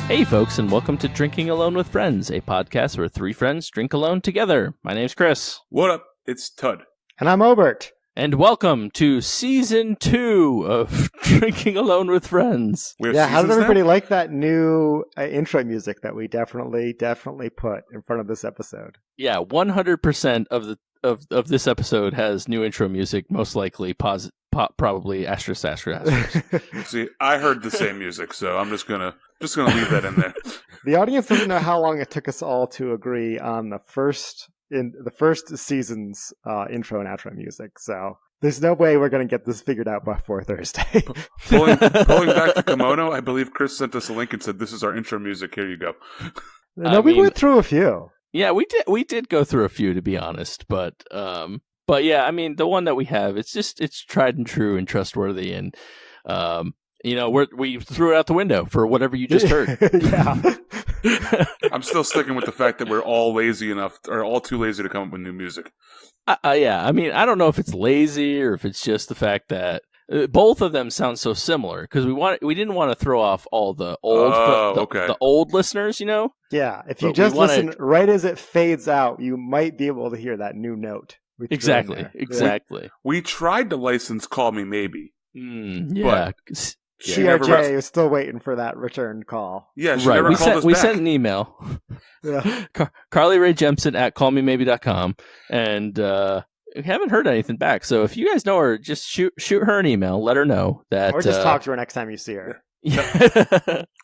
Hey folks, and welcome to Drinking Alone with Friends, a podcast where three friends drink alone together. My name's Chris. What up? It's Tud. And I'm Obert. And welcome to Season 2 of Drinking Alone with Friends. How did everybody like that new intro music that we definitely put in front of this episode? Yeah, 100% of this episode has new intro music, most likely probably asterisk. See, I heard the same music, so I'm just gonna leave that in there. The audience doesn't know how long it took us all to agree on the first season's intro and outro music, so there's no way we're going to get this figured out before Thursday. Pulling back the kimono, I believe Chris sent us a link and said, "This is our intro music. Here you go." We went through a few. Yeah, we did go through a few, to be honest, but yeah, I mean, the one that we have, it's tried and true and trustworthy, and we threw it out the window for whatever you just heard. Yeah. I'm still sticking with the fact that we're all too lazy to come up with new music. Yeah, I mean, I don't know if it's lazy or if it's just the fact that both of them sound so similar, because we didn't want to throw off all the old the old listeners, you know. Yeah, if you just listen right as it fades out, you might be able to hear that new note. Exactly. We tried to license "Call Me Maybe." Yeah. CRJ is still waiting for that return call. Yeah, she never called us back. We sent an email. Yeah. Carly Ray Jepsen at callmemaybe.com, and we haven't heard anything back. So if you guys know her, just shoot her an email. Let her know that. Or just talk to her next time you see her.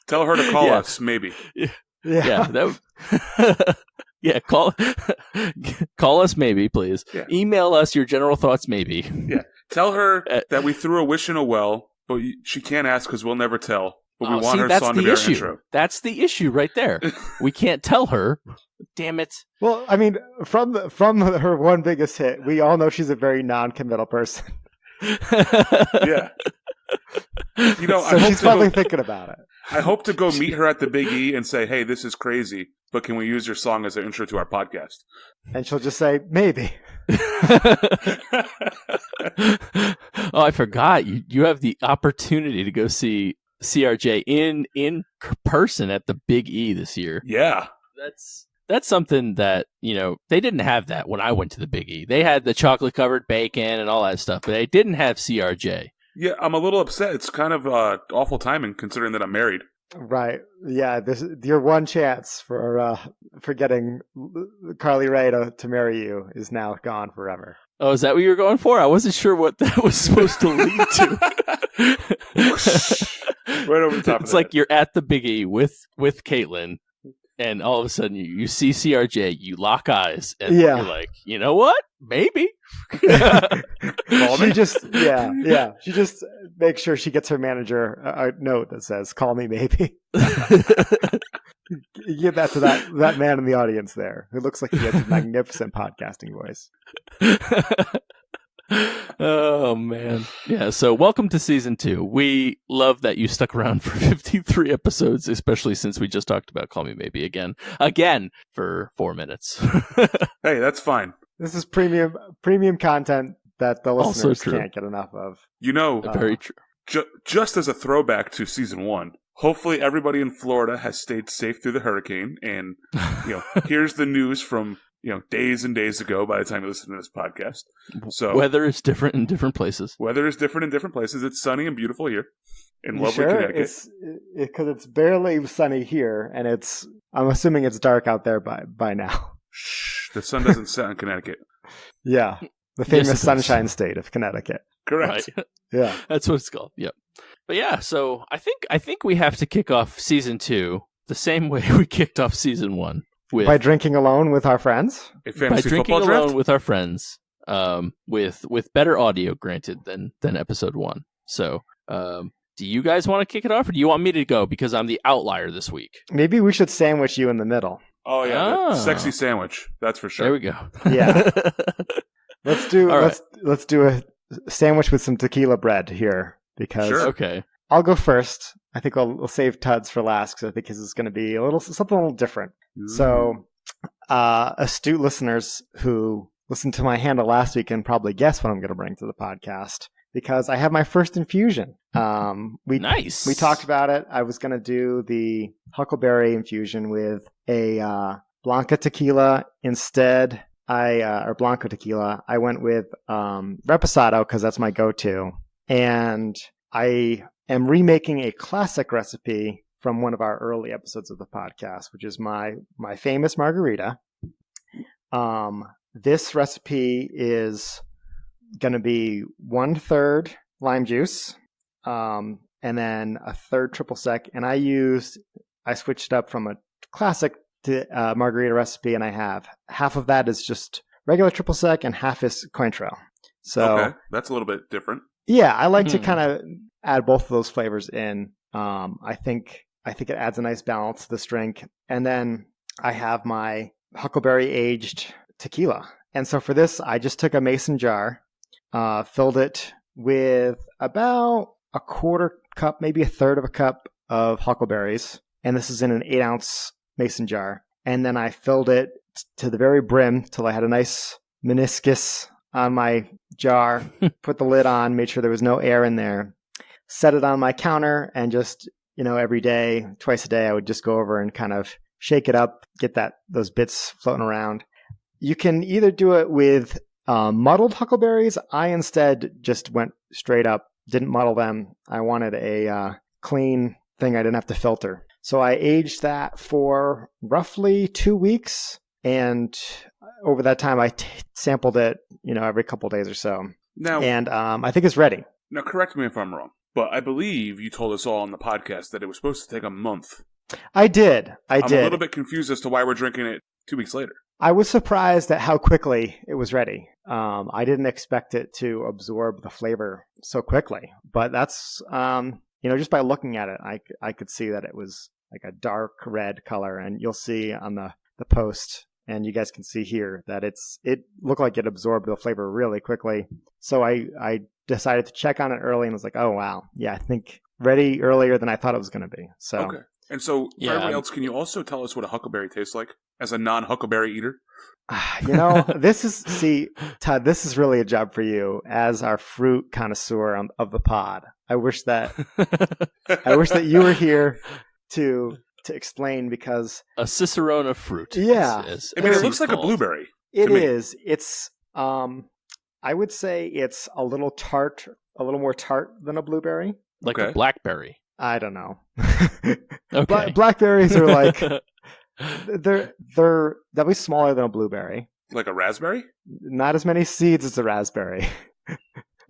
Tell her to call us, maybe. Yeah. Yeah, call us maybe, please. Yeah. Email us your general thoughts maybe. Yeah. Tell her that we threw a wish in a well, but she can't ask because we'll never tell. But we want her song to be our intro. That's the issue right there. We can't tell her. Damn it. Well, I mean, from her one biggest hit, we all know she's a very non-committal person. Yeah. So she's probably thinking about it. I hope to go meet her at the Big E and say, "Hey, this is crazy, but can we use your song as an intro to our podcast?" And she'll just say, "Maybe." Oh, I forgot. You have the opportunity to go see CRJ in person at the Big E this year. Yeah. That's something that, they didn't have that when I went to the Big E. They had the chocolate covered bacon and all that stuff, but they didn't have CRJ. Yeah, I'm a little upset. It's kind of awful timing considering that I'm married. Right. Yeah, this your one chance for getting Carly Ray to marry you is now gone forever. Oh, is that what you were going for? I wasn't sure what that was supposed to lead to. Right over the top. It's like you're at the Big E with Caitlin, and all of a sudden you see CRJ, you lock eyes, and you're like, you know what? Maybe. She just makes sure she gets her manager a note that says, "Call me maybe." You give that to that man in the audience there who looks like he has a magnificent podcasting voice. Oh man. Yeah, so welcome to season 2. We love that you stuck around for 53 episodes, especially since we just talked about Call Me Maybe again for 4 minutes. Hey, that's fine. This is premium content that the listeners can't get enough of. Very true. Just as a throwback to season 1, hopefully everybody in Florida has stayed safe through the hurricane, and here's the news from days and days ago by the time you listen to this podcast. So weather is different in different places. It's sunny and beautiful here in lovely Connecticut. Because it's barely sunny here, and I'm assuming it's dark out there by now. Shh, the sun doesn't set in Connecticut. Yeah, the famous Sunshine State of Connecticut. Correct. Right. Yeah, that's what it's called. Yep. But yeah, so I think we have to kick off season 2 the same way we kicked off season 1. By drinking alone with our friends? By drinking alone with our friends, with better audio, granted, than episode 1. So, do you guys want to kick it off, or do you want me to go because I'm the outlier this week? Maybe we should sandwich you in the middle. Oh yeah, sexy sandwich. That's for sure. There we go. Yeah. Let's do a sandwich with some tequila bread here because okay. I'll go first. I think we'll save Tud's for last because I think his is going to be something a little different. Ooh. So, astute listeners who listened to my handle last week can probably guess what I'm going to bring to the podcast. because I have my first infusion. Nice. We talked about it. I was going to do the huckleberry infusion with a Blanca tequila instead. Or Blanco tequila. I went with Reposado because that's my go-to. And I am remaking a classic recipe from one of our early episodes of the podcast, which is my famous margarita. This recipe is going to be 1/3 lime juice, and then 1/3 triple sec. And I switched up from a classic to margarita recipe, and I have half of that is just regular triple sec and half is Cointreau. So okay, that's a little bit different. Yeah, I like to kind of add both of those flavors in. I think it adds a nice balance to this drink. And then I have my huckleberry aged tequila. And so for this, I just took a mason jar, filled it with about a 1/4 cup, maybe 1/3 of a cup of huckleberries. And this is in an 8-ounce mason jar. And then I filled it to the very brim till I had a nice meniscus on my jar, put the lid on, made sure there was no air in there, set it on my counter, and just, every day, twice a day, I would just go over and kind of shake it up, get those bits floating around. You can either do it with muddled huckleberries. I instead just went straight up, didn't muddle them. I wanted a clean thing I didn't have to filter. So I aged that for roughly 2 weeks, and over that time I sampled it, every couple of days or so. Now, and I think it's ready. Now, correct me if I'm wrong, but I believe you told us all on the podcast that it was supposed to take a month. I did. I'm a little bit confused as to why we're drinking it 2 weeks later. I was surprised at how quickly it was ready. I didn't expect it to absorb the flavor so quickly, but that's, just by looking at it, I could see that it was like a dark red color, and you'll see on the post, and you guys can see here that it looked like it absorbed the flavor really quickly. So I decided to check on it early and was like, oh wow, yeah, I think ready earlier than I thought it was going to be. So okay. And so for everybody else, can you also tell us what a huckleberry tastes like as a non-huckleberry eater? This is Todd, this is really a job for you as our fruit connoisseur of the pod. I wish that you were here to explain, because a cicerone of fruit. Yeah, it looks like a blueberry. It is. It's I would say it's a little tart, a little more tart than a blueberry. Like a blackberry. I don't know. Okay. Blackberries are like they're be smaller than a blueberry. Like a raspberry? Not as many seeds as a raspberry.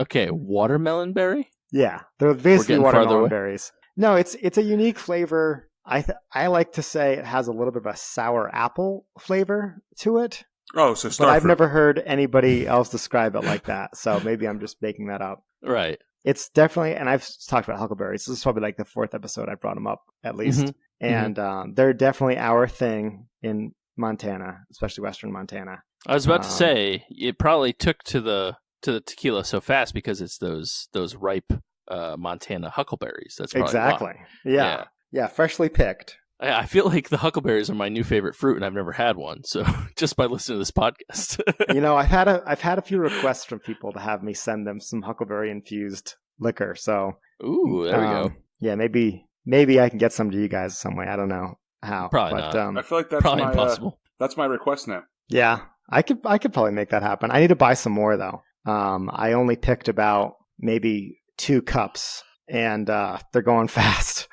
Okay, watermelon berry? Yeah, they're basically watermelon berries. No, it's a unique flavor. I like to say it has a little bit of a sour apple flavor to it. Oh, so but I've never heard anybody else describe it like that. So maybe I'm just making that up. Right. It's definitely, and I've talked about huckleberries. This is probably like the 4th episode I brought them up, at least. Mm-hmm. And they're definitely our thing in Montana, especially Western Montana. I was about to say, it probably took to the tequila so fast because it's those ripe Montana huckleberries. That's probably exactly. Why. Yeah, freshly picked. I feel like the huckleberries are my new favorite fruit, and I've never had one. So just by listening to this podcast, I've had a few requests from people to have me send them some huckleberry infused liquor. So there we go. Yeah, maybe I can get some to you guys some way. I don't know how. Probably not. I feel like that's probably impossible. That's my request now. Yeah, I could probably make that happen. I need to buy some more though. I only picked about maybe 2 cups, and they're going fast.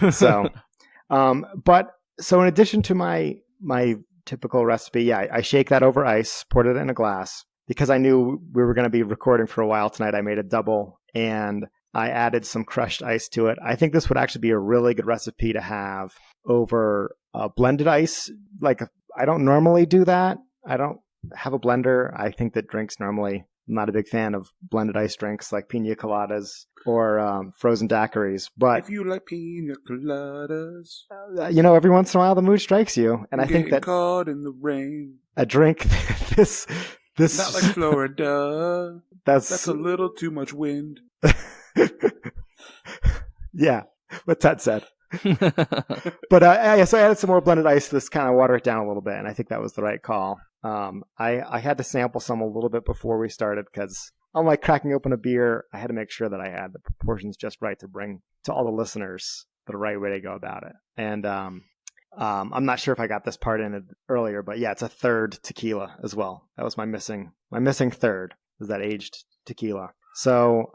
So. But in addition to my typical recipe, I shake that over ice, poured it in a glass, because I knew we were going to be recording for a while tonight. I made a double, and I added some crushed ice to it. I think this would actually be a really good recipe to have over blended ice. Like, I don't normally do that. I don't have a blender. I think that drinks normally, I'm not a big fan of blended ice drinks like pina coladas or frozen daiquiris. But if you like pina coladas, every once in a while the mood strikes you, and I think that caught in the rain, a drink this not like Florida. That's a little too much wind. Yeah, what Ted said. But so I added some more blended ice to this, kind of water it down a little bit, and I think that was the right call. I had to sample some a little bit before we started because unlike cracking open a beer, I had to make sure that I had the proportions just right to bring to all the listeners the right way to go about it. And I'm not sure if I got this part in earlier, but yeah, it's a third tequila as well. That was my missing third, is that aged tequila. So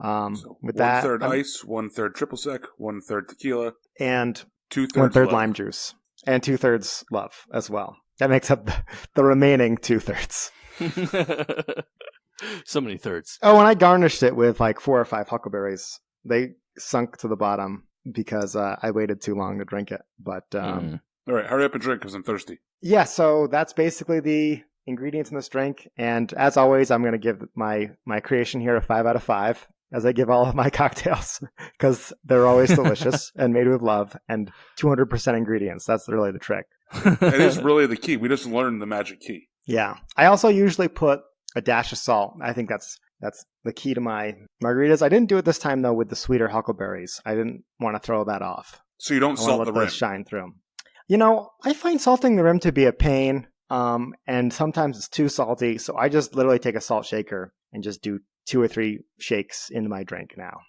with that, 1/3 ice, 1/3 triple sec, 1/3 tequila, and 2/3 1/3 love. lime juice, and 2/3 love as well. That makes up the remaining 2/3. So many thirds. Oh, and I garnished it with like 4 or 5 huckleberries. They sunk to the bottom because I waited too long to drink it. But All right, hurry up and drink because I'm thirsty. yeah, so that's basically the ingredients in this drink. And as always, I'm going to give my creation here a 5 out of 5, as I give all of my cocktails, because they're always delicious and made with love and 200% ingredients. That's really the trick. It is really the key. We just learned the magic key. Yeah. I also usually put a dash of salt. I think that's the key to my margaritas. I didn't do it this time, though, with the sweeter huckleberries. I didn't want to throw that off. So you don't I want to salt let the rim. those shine through. I find salting the rim to be a pain, and sometimes it's too salty. So I just literally take a salt shaker and just do 2 or 3 shakes into my drink now.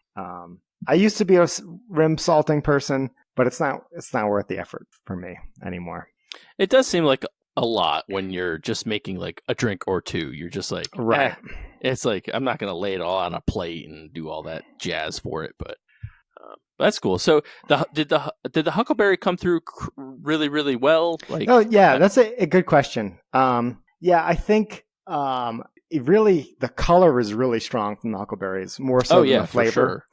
I used to be a rim salting person, but it's not worth the effort for me anymore. It does seem like a lot when you're just making like a drink or two. You're just like, Right. It's like, I'm not going to lay it all on a plate and do all that jazz for it, but that's cool. So did the huckleberry come through really, really well? Like, oh yeah, that's a good question. I think the color is really strong from the huckleberries, more so than the flavor. For sure.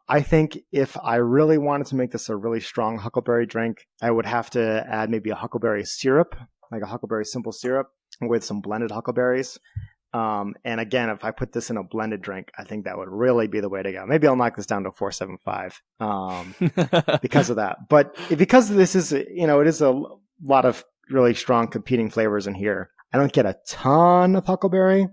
I think if I really wanted to make this a really strong huckleberry drink, I would have to add maybe a huckleberry syrup, like a huckleberry simple syrup with some blended huckleberries. And again, if I put this in a blended drink, I think that would really be the way to go. Maybe I'll knock this down to 4.75 because of that. But because this is, it is a lot of really strong competing flavors in here. I don't get a ton of huckleberry,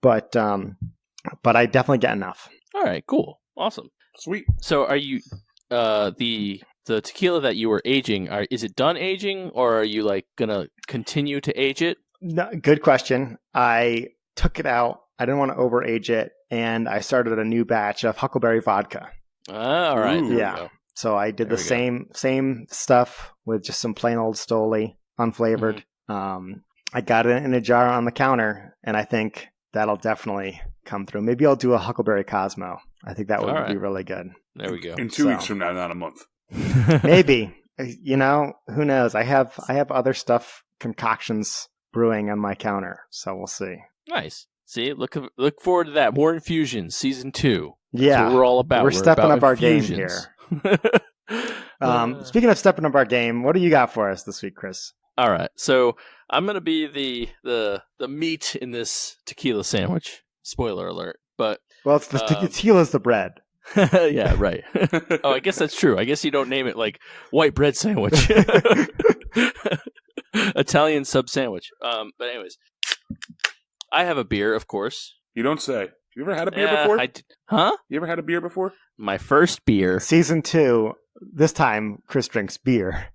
but I definitely get enough. All right, cool. Awesome. Sweet. So are you the tequila that you were aging, is it done aging, or are you like gonna continue to age it? No, good question. I took it out. I didn't want to overage it, and I started a new batch of huckleberry vodka. All right. Ooh. Yeah. So I did There the we same stuff with just some plain old Stoli, unflavored. I got it in a jar on the counter, and I think that'll definitely come through. Maybe I'll do a huckleberry Cosmo. I think that would be really good. There we go. In 2 weeks from now, not a month. Maybe. Who knows? I have other stuff, concoctions brewing on my counter, so we'll see. Nice. See, look forward to that. More infusions, season 2. That's Yeah, what we're all about. We're stepping about up our game infusions. here. Speaking of stepping up our game, what do you got for us this week, Chris? All right, so I'm gonna be the meat in this tequila sandwich. Spoiler alert, but Well, it's the tequila's the bread. yeah, right. Oh, I guess that's true. I guess you don't name it like white bread sandwich, Italian sub sandwich. But anyways, I have a beer, of course. You don't say. You ever had a beer before? Huh? You ever had a beer before? My first beer. Season 2. This time, Chris drinks beer.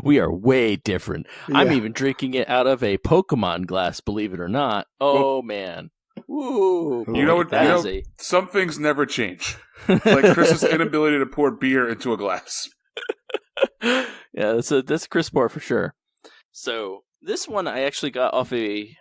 We are way different. Yeah. I'm even drinking it out of a Pokemon glass, believe it or not. Oh, man. Ooh. You know what? Some things never change. Like Chris's inability to pour beer into a glass. Yeah, that's Chris Moore for sure. So this one I actually got off a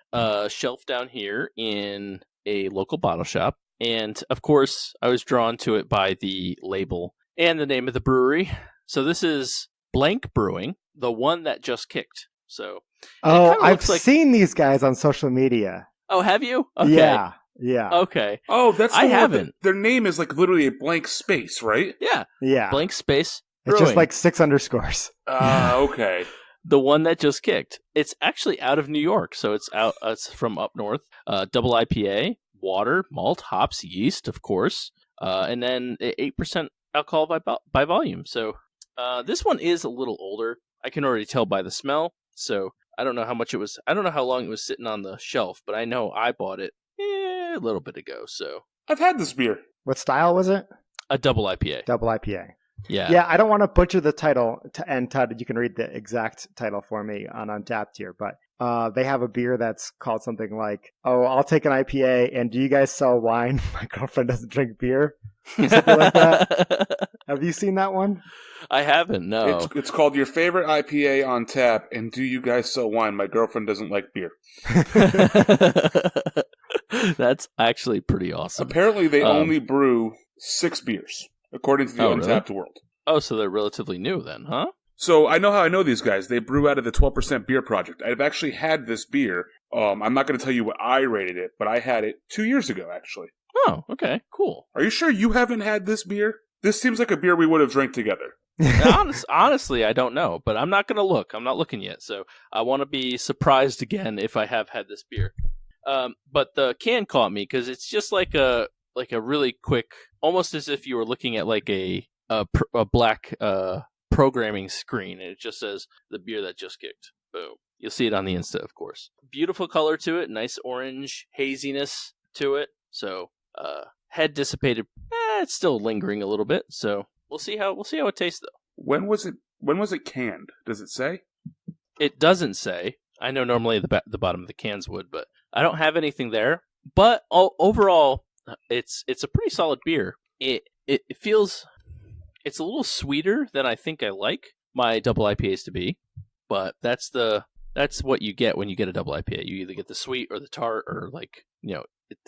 shelf down here in a local bottle shop. And, of course, I was drawn to it by the label and the name of the brewery. So this is Blank Brewing, the one that just kicked. So I've seen these guys on social media. Oh, have you? Okay. Yeah. Okay. Oh, that's I haven't. Their name is like literally a blank space, right? Yeah. Blank space. It's Brewing. just like 6 underscores. Okay. The one that just kicked. It's actually out of New York, so it's out. It's from up north. Double IPA, water, malt, hops, yeast, of course, and then 8% alcohol by volume. So this one is a little older. I can already tell by the smell. So I don't know how much it was. I don't know how long it was sitting on the shelf, but I know I bought it a little bit ago. So I've had this beer. What style was it? a double IPA. Double IPA. Yeah. I don't want to butcher the title, and Todd, you can read the exact title for me on Untapped here, but they have a beer that's called something like, "Oh, I'll take an IPA, and do you guys sell wine? My girlfriend doesn't drink beer." Something like that. Have you seen that one? I haven't, no. It's called Your Favorite IPA on Tap, and do you guys sell wine? My girlfriend doesn't like beer. That's actually pretty awesome. Apparently, they only brew 6 beers, according to the Untapped world. Oh, so they're relatively new then, huh? So I know how I know these guys. They brew out of the 12% Beer Project. I've actually had this beer. I'm not going to tell you what I rated it, but I had it 2 years ago, actually. Oh, okay, cool. Are you sure you haven't had this beer? This seems like a beer we would have drank together. Honestly, I don't know, but I'm not going to look. I'm not looking yet, so I want to be surprised again if I have had this beer. But the can caught me because it's just like a really quick, almost as if you were looking at like a black programming screen, and it just says the beer that just kicked. Boom. You'll see it on the Insta, of course. Beautiful color to it, nice orange haziness to it. So head dissipated. It's still lingering a little bit. So we'll see how it tastes though. When was it canned? Does it say? It doesn't say. I know normally the bottom of the cans would, but I don't have anything there. But overall, it's a pretty solid beer. It feels, it's a little sweeter than I think I like my double IPAs to be, but that's what you get when you get a double IPA. You either get the sweet or the tart, or like,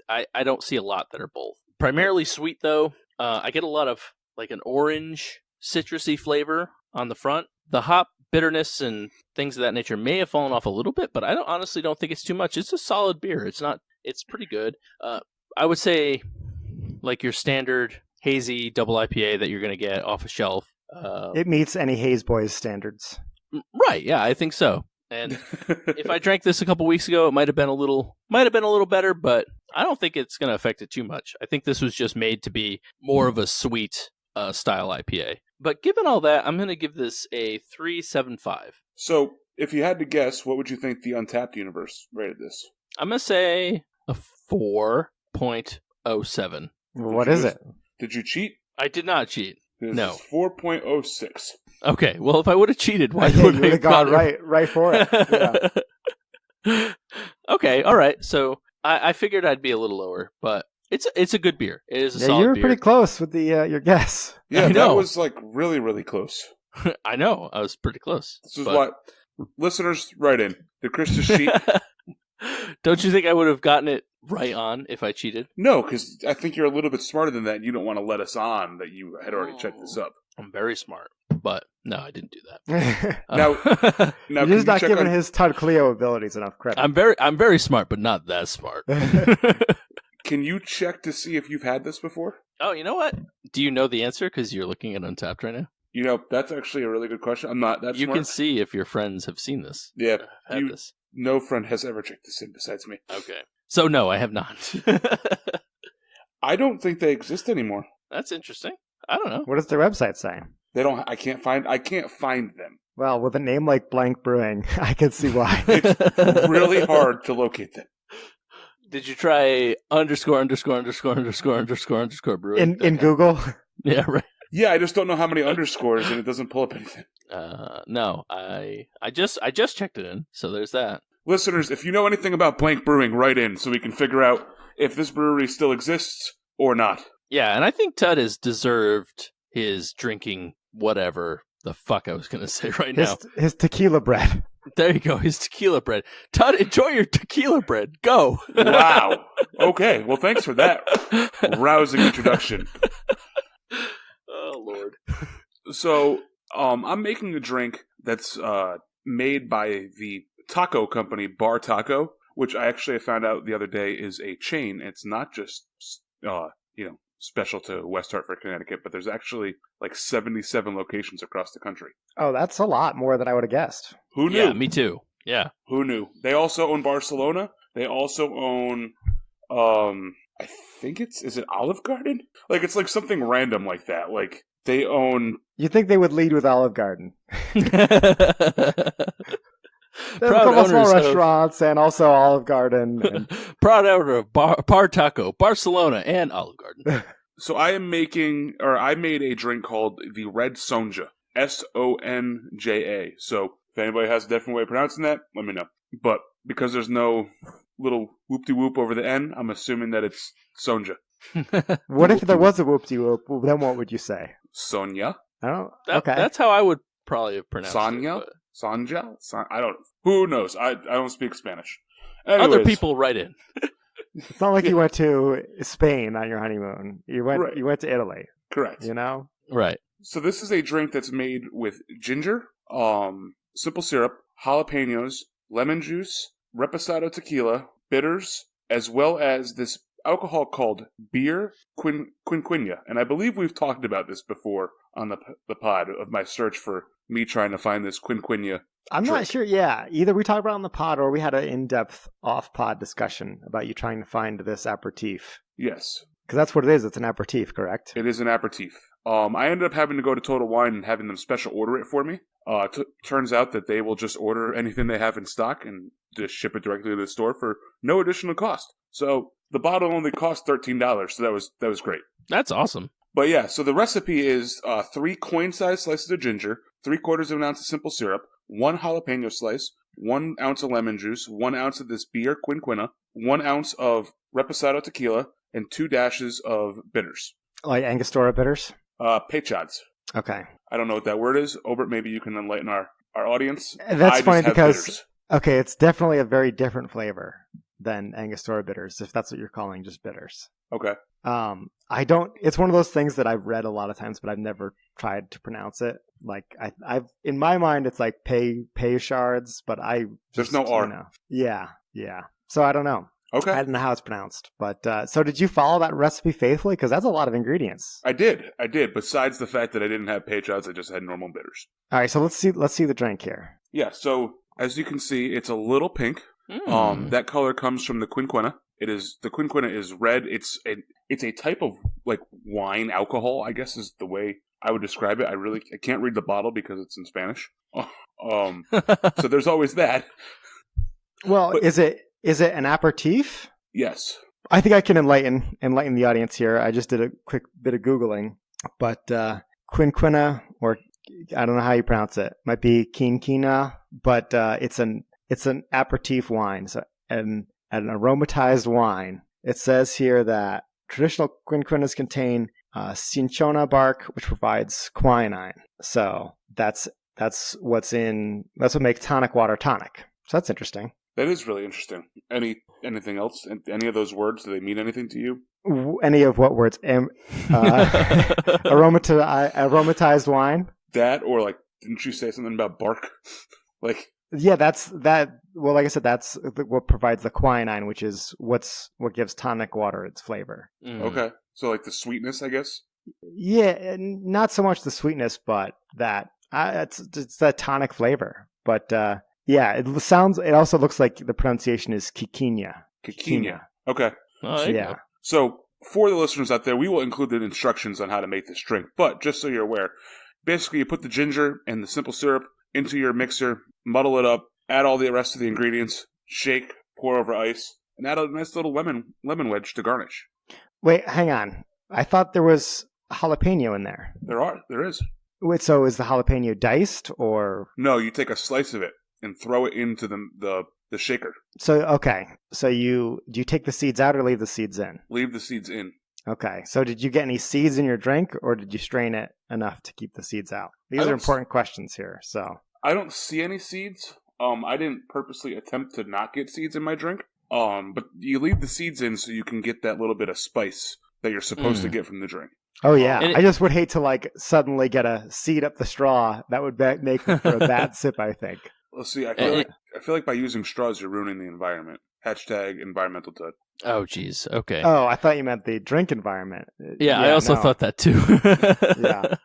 I don't see a lot that are both. Primarily sweet though. I get a lot of like an orange citrusy flavor on the front. The hop bitterness and things of that nature may have fallen off a little bit, but I honestly don't think it's too much. It's a solid beer. It's pretty good. I would say like your standard hazy double IPA that you're going to get off a shelf. It meets any Haze Boys standards. Right. Yeah, I think so. And if I drank this a couple weeks ago, it might have been a little better, but I don't think it's going to affect it too much. I think this was just made to be more of a sweet style IPA. But given all that, I'm going to give this a 3.75. So, if you had to guess, what would you think the Untapped universe rated this? I'm going to say a 4.07. What is it? Did you cheat? I did not cheat. This No. is 4.06. Okay, well, if I would have cheated, why you would would have gone right for it. Yeah. Okay, all right. So I figured I'd be a little lower, but it's a good beer. It is a solid you were beer. pretty close with the your guess. Yeah, I know. that was like really, really close. I know. I was pretty close. This is what listeners write in. Did Chris just cheat? Don't you think I would have gotten it right on if I cheated? No, because I think you're a little bit smarter than that. And you don't want to let us on that you had already checked this up. I'm very smart, but no, I didn't do that. Now You're just not giving his Todd Cleo abilities enough credit. I'm very smart, but not that smart. Can you check to see if you've had this before? Oh, you know what? Do you know the answer because you're looking at Untapped right now? That's actually a really good question. I'm not that smart. You can see if your friends have seen this. Yeah. Had this. No friend has ever checked this in besides me. Okay. So no, I have not. I don't think they exist anymore. That's interesting. I don't know. What does their website say? They don't. I can't find them. Well, with a name like Blank Brewing, I can see why. It's really hard to locate them. Did you try ______ brewing? In Google? Yeah, right. Yeah, I just don't know how many underscores, and it doesn't pull up anything. No, I just checked it in, so there's that. Listeners, if you know anything about Blank Brewing, write in so we can figure out if this brewery still exists or not. Yeah, and I think Tud has deserved his drinking whatever the fuck I was going to say right now. His tequila bread. There you go, his tequila bread. Tud, enjoy your tequila bread. Go. Wow. Okay, well, thanks for that rousing introduction. Oh, Lord. So, I'm making a drink that's made by the taco company Bar Taco, which I actually found out the other day is a chain. It's not just, special to West Hartford, Connecticut, but there's actually like 77 locations across the country. Oh, that's a lot more than I would have guessed. Who knew? Yeah, me too. Yeah. Who knew? They also own Barcelona. They also own, I think is it Olive Garden? Like, it's like something random like that. Like, they own... You'd think they would lead with Olive Garden. They have a Proud couple small owners restaurants and also Olive Garden. And... Proud owner of Bar Taco, Barcelona, and Olive Garden. So I made a drink called the Red Sonja. Sonja. So If anybody has a different way of pronouncing that, let me know. But because there's no little whoop-de-whoop over the N, I'm assuming that it's Sonja. What if there was a whoop-de-whoop? Then what would you say? Sonia? I don't. Okay. That's how I would probably have pronounced Sonia? it. Sonja? I don't. Who knows? I don't speak Spanish. Anyways, Other people write in. It's not like you went to Spain on your honeymoon. You went to Italy. Correct. You know? Right. So this is a drink that's made with ginger, simple syrup, jalapenos, lemon juice, reposado tequila, bitters, as well as this alcohol called beer quinquina. And I believe we've talked about this before on the pod of my search for me trying to find this quinquina. I'm not sure. Yeah, either we talked about it on the pod or we had an in-depth off-pod discussion about you trying to find this aperitif. Yes. Because that's what it is. It's an aperitif, correct? It is an aperitif. I ended up having to go to Total Wine and having them special order it for me. Turns out that they will just order anything they have in stock and just ship it directly to the store for no additional cost. So the bottle only cost $13, so that was great. That's awesome. But yeah, so the recipe is 3 coin-sized slices of ginger, 3/4 of an ounce of simple syrup, 1 jalapeno slice, 1 ounce of lemon juice, 1 ounce of this beer quinquina, 1 ounce of reposado tequila, and 2 dashes of bitters. Like Angostura bitters? Pechads. Okay. I don't know what that word is. Obert, maybe you can enlighten our audience. That's funny because, bitters. Okay, it's definitely a very different flavor than Angostura bitters, if that's what you're calling just bitters. Okay. It's one of those things that I've read a lot of times, but I've never tried to pronounce it. Like I've in my mind, it's like Pechads, but there's no R. Yeah. So I don't know. Okay. I don't know how it's pronounced, but so did you follow that recipe faithfully? Because that's a lot of ingredients. I did. Besides the fact that I didn't have Pechads, I just had normal bitters. All right, so let's see the drink here. Yeah. So as you can see, it's a little pink. That color comes from the quinquina. The quinquina is red. It's a type of like wine alcohol, I guess is the way I would describe it. I can't read the bottle because it's in Spanish. So there's always that. Well, is it an aperitif? Yes. I think I can enlighten the audience here. I just did a quick bit of Googling, but quinquina, or I don't know how you pronounce it. Might be quinquina, but it's an aperitif wine, so an aromatized wine. It says here that traditional quinquinas contain cinchona bark, which provides quinine. So that's what makes tonic water tonic. So that's interesting. That is really interesting. Anything else? Any of those words? Do they mean anything to you? Any of what words? Aromatized wine. That, or like, didn't you say something about bark? Like, yeah, that's that. Well, like I said, that's what provides the quinine, which is what gives tonic water its flavor. Okay, so like the sweetness, I guess. Yeah, not so much the sweetness, but that it's that tonic flavor. But yeah, it also looks like the pronunciation is quinquina. Quinquina. Okay. Oh, yeah. So for the listeners out there, we will include the instructions on how to make this drink. But just so you're aware, basically you put the ginger and the simple syrup into your mixer, muddle it up, add all the rest of the ingredients, shake, pour over ice, and add a nice little lemon wedge to garnish. Wait, hang on. I thought there was jalapeno in there. There is. Wait, so is the jalapeno diced or? No, you take a slice of it and throw it into the shaker. So, okay. So do you take the seeds out or leave the seeds in? Leave the seeds in. Okay. So did you get any seeds in your drink or did you strain it enough to keep the seeds out? These are important questions here. So I don't see any seeds. I didn't purposely attempt to not get seeds in my drink. But you leave the seeds in so you can get that little bit of spice that you're supposed to get from the drink. Oh, yeah. I just would hate to like suddenly get a seed up the straw. That would make for a bad sip, I think. Let's see. I feel like by using straws, you're ruining the environment. Hashtag environmental Toad. Oh, geez. Okay. Oh, I thought you meant the drink environment. Yeah, I also thought that too. Yeah.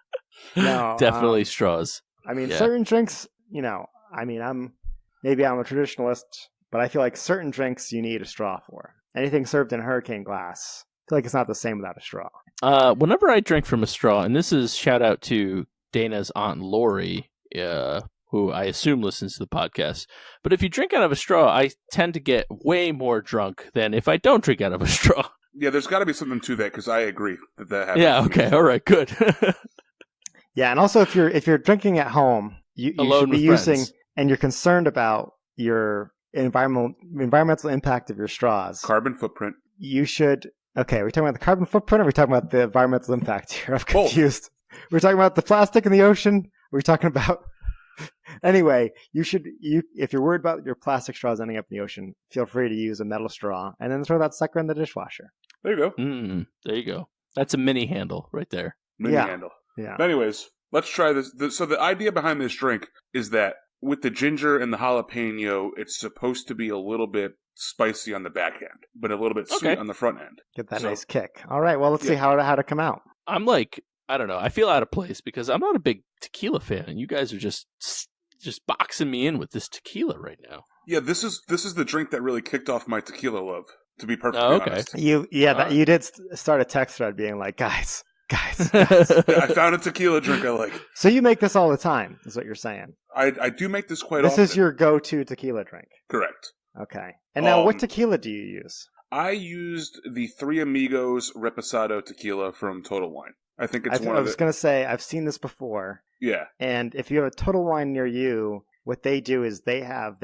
No, definitely straws. I mean, certain drinks, I'm a traditionalist, but I feel like certain drinks you need a straw for. Anything served in hurricane glass, I feel like it's not the same without a straw. Whenever I drink from a straw, and this is shout out to Dana's Aunt Lori, who I assume listens to the podcast. But if you drink out of a straw, I tend to get way more drunk than if I don't drink out of a straw. Yeah, there's got to be something to that because I agree that happens. Yeah. Okay. All right. Good. Yeah, and also if you're drinking at home, you should be using and you're concerned about your environmental impact of your straws, Carbon footprint. you should. Okay, are we talking about the carbon footprint, or are we talking about the environmental impact here? I'm Both. confused. We're talking about the plastic in the ocean. We're talking about. Anyway, if you're worried about your plastic straws ending up in the ocean, feel free to use a metal straw and then throw that sucker in the dishwasher. There you go. There you go. That's a mini handle right there. Mini handle. Yeah. But anyways, let's try this. So the idea behind this drink is that with the ginger and the jalapeno, it's supposed to be a little bit spicy on the back end, but a little bit sweet on the front end. Get that nice kick. All right, well, let's see how to come out. I'm like, I don't know. I feel out of place because I'm not a big tequila fan, and you guys are just boxing me in with this tequila right now. Yeah, this is the drink that really kicked off my tequila love, to be perfectly honest. You did start a text thread being like, guys. I found a tequila drink I like. So you make this all the time, is what you're saying? I do make this quite often. This is your go-to tequila drink? Correct. Okay. And now what tequila do you use? I used the Three Amigos Reposado tequila from Total Wine. I think it's I was going to say, I've seen this before. Yeah. And if you have a Total Wine near you, what they do is they have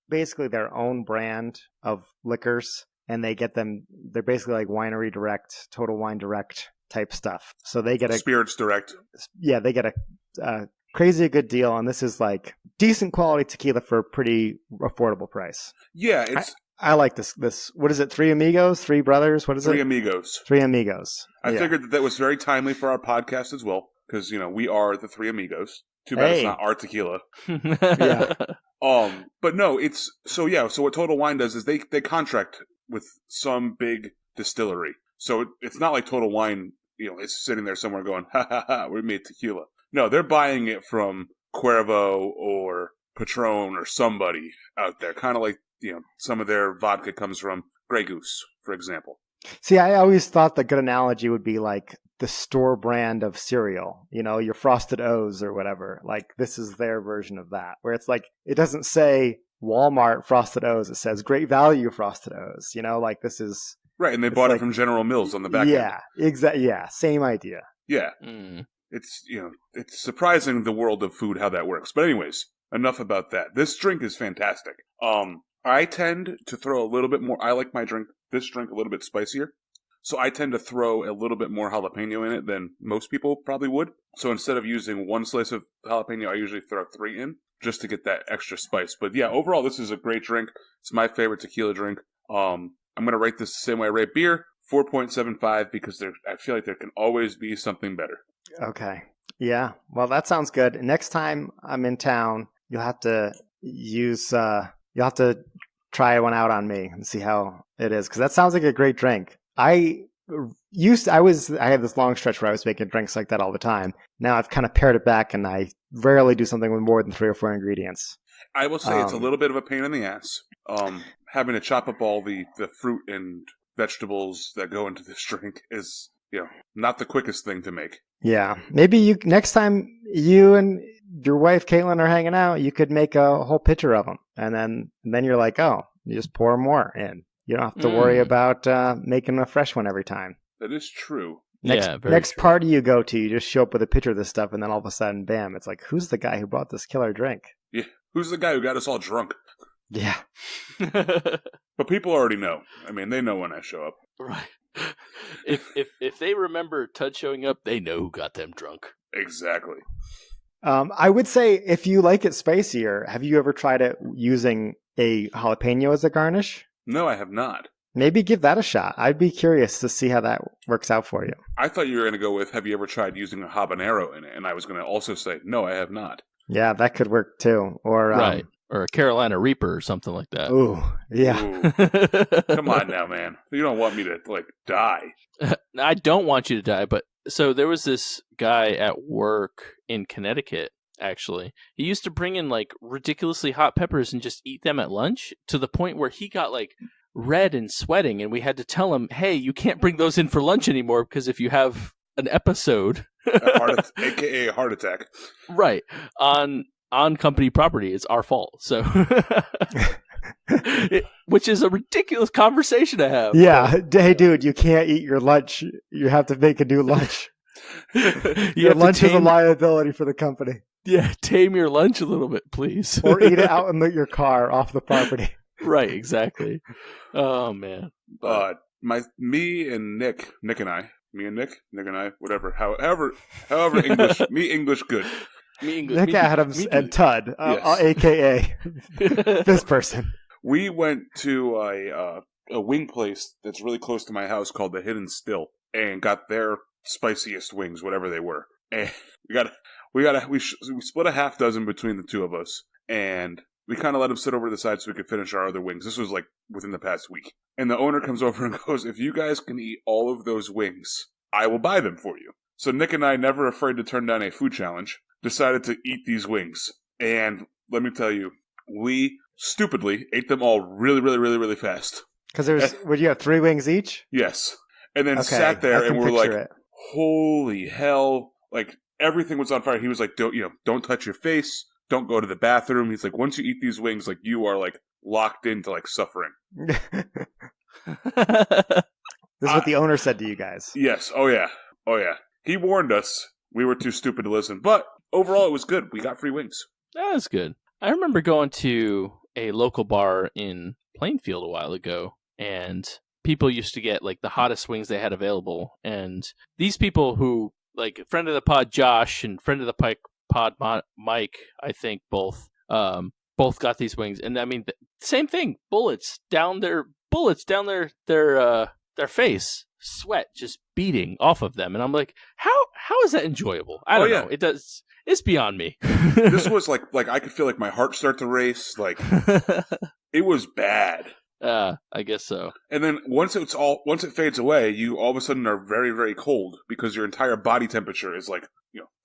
basically their own brand of liquors, and they get them, they're basically like Winery Direct, Total Wine Direct type stuff. So they get Spirits Direct. Yeah, they get a crazy good deal, and this is like decent quality tequila for a pretty affordable price. Yeah, it's... I like this. What is it? Three Amigos? Three Brothers? What is Three it? Amigos. Three Amigos. I figured that was very timely for our podcast as well, because, we are the Three Amigos. Too bad it's not our tequila. Yeah. But no, it's... So what Total Wine does is they contract with some big distillery. So it's not like Total Wine, is sitting there somewhere going, ha ha ha, we made tequila. No, they're buying it from Cuervo or Patron or somebody out there. Kind of like, some of their vodka comes from Grey Goose, for example. See, I always thought the good analogy would be like the store brand of cereal, your Frosted O's or whatever. Like, this is their version of that, where it's like, it doesn't say Walmart Frosted O's, it says Great Value Frosted O's, like this is... Right, and they bought it from General Mills on the back end. Yeah, exactly. Yeah, same idea. Yeah. It's, it's surprising the world of food how that works. But anyways, enough about that. This drink is fantastic. I tend to throw a little bit more... I like this drink a little bit spicier. So I tend to throw a little bit more jalapeno in it than most people probably would. So instead of using one slice of jalapeno, I usually throw 3 in just to get that extra spice. But yeah, overall, this is a great drink. It's my favorite tequila drink. I'm going to rate this the same way I rate beer, 4.75, because I feel like there can always be something better. Okay. Yeah. Well, that sounds good. Next time I'm in town, you'll have to try one out on me and see how it is, because that sounds like a great drink. I have this long stretch where I was making drinks like that all the time. Now I've kind of pared it back, and I rarely do something with more than 3 or 4 ingredients. I will say it's a little bit of a pain in the ass. Having to chop up all the fruit and vegetables that go into this drink is, not the quickest thing to make. Yeah. Maybe next time you and your wife, Caitlin, are hanging out, you could make a whole pitcher of them. And then you're like, oh, you just pour more in. You don't have to worry about making a fresh one every time. That is true. Next party you go to, you just show up with a pitcher of this stuff, and then all of a sudden, bam, it's like, who's the guy who brought this killer drink? Yeah. Who's the guy who got us all drunk? Yeah. But people already know. I mean, they know when I show up. Right. If they remember Tud showing up, they know who got them drunk. Exactly. I would say, if you like it spicier, have you ever tried it using a jalapeno as a garnish? No, I have not. Maybe give that a shot. I'd be curious to see how that works out for you. I thought you were going to go with, have you ever tried using a habanero in it? And I was going to also say, no, I have not. Yeah, that could work too. Or right. Or a Carolina Reaper or something like that. Ooh, yeah. Ooh. Come on now, man. You don't want me to, die. I don't want you to die, but so there was this guy at work in Connecticut, actually. He used to bring in, ridiculously hot peppers and just eat them at lunch, to the point where he got, red and sweating, and we had to tell him, hey, you can't bring those in for lunch anymore, because if you have an episode... AKA a heart attack. Right. On company property, it's our fault. So, which is a ridiculous conversation to have. Yeah. Hey, dude, you can't eat your lunch. You have to make a new lunch. Your lunch is a liability for the company. Yeah, tame your lunch a little bit, please. Or eat it out in your car off the property. Right, exactly. Oh man. Me and Nick and I, whatever, however English, me English good. Nick Adams and Tud, Yes. AKA this person. We went to a wing place that's really close to my house called the Hidden Still, and got their spiciest wings, whatever they were. And we split a half dozen between the two of us, and we kind of let him sit over to the side so we could finish our other wings. This was like within the past week. And the owner comes over and goes, "If you guys can eat all of those wings, I will buy them for you." So Nick and I, never afraid to turn down a food challenge, decided to eat these wings. And let me tell you, we stupidly ate them all really, really, really, really fast. Because would you have 3 wings each? Yes. And then sat there and we're like, holy hell. Like, everything was on fire. He was like, don't touch your face. Don't go to the bathroom. He's like, once you eat these wings, like, you are like locked into like suffering. This is what the owner said to you guys. Yes. Oh yeah. He warned us. We were too stupid to listen. But overall, it was good. We got free wings. That was good. I remember going to a local bar in Plainfield a while ago, and people used to get like the hottest wings they had available. And these people who, like, friend of the pod Josh and friend of the pod Mike, I think both got these wings. And I mean, same thing, bullets down their face, sweat just beating off of them. And I'm like, how is that enjoyable? I don't know. It does. It's beyond me. This was like I could feel like my heart start to race. Like, it was bad. I guess so. And then once it fades away, you all of a sudden are very, very cold because your entire body temperature is like,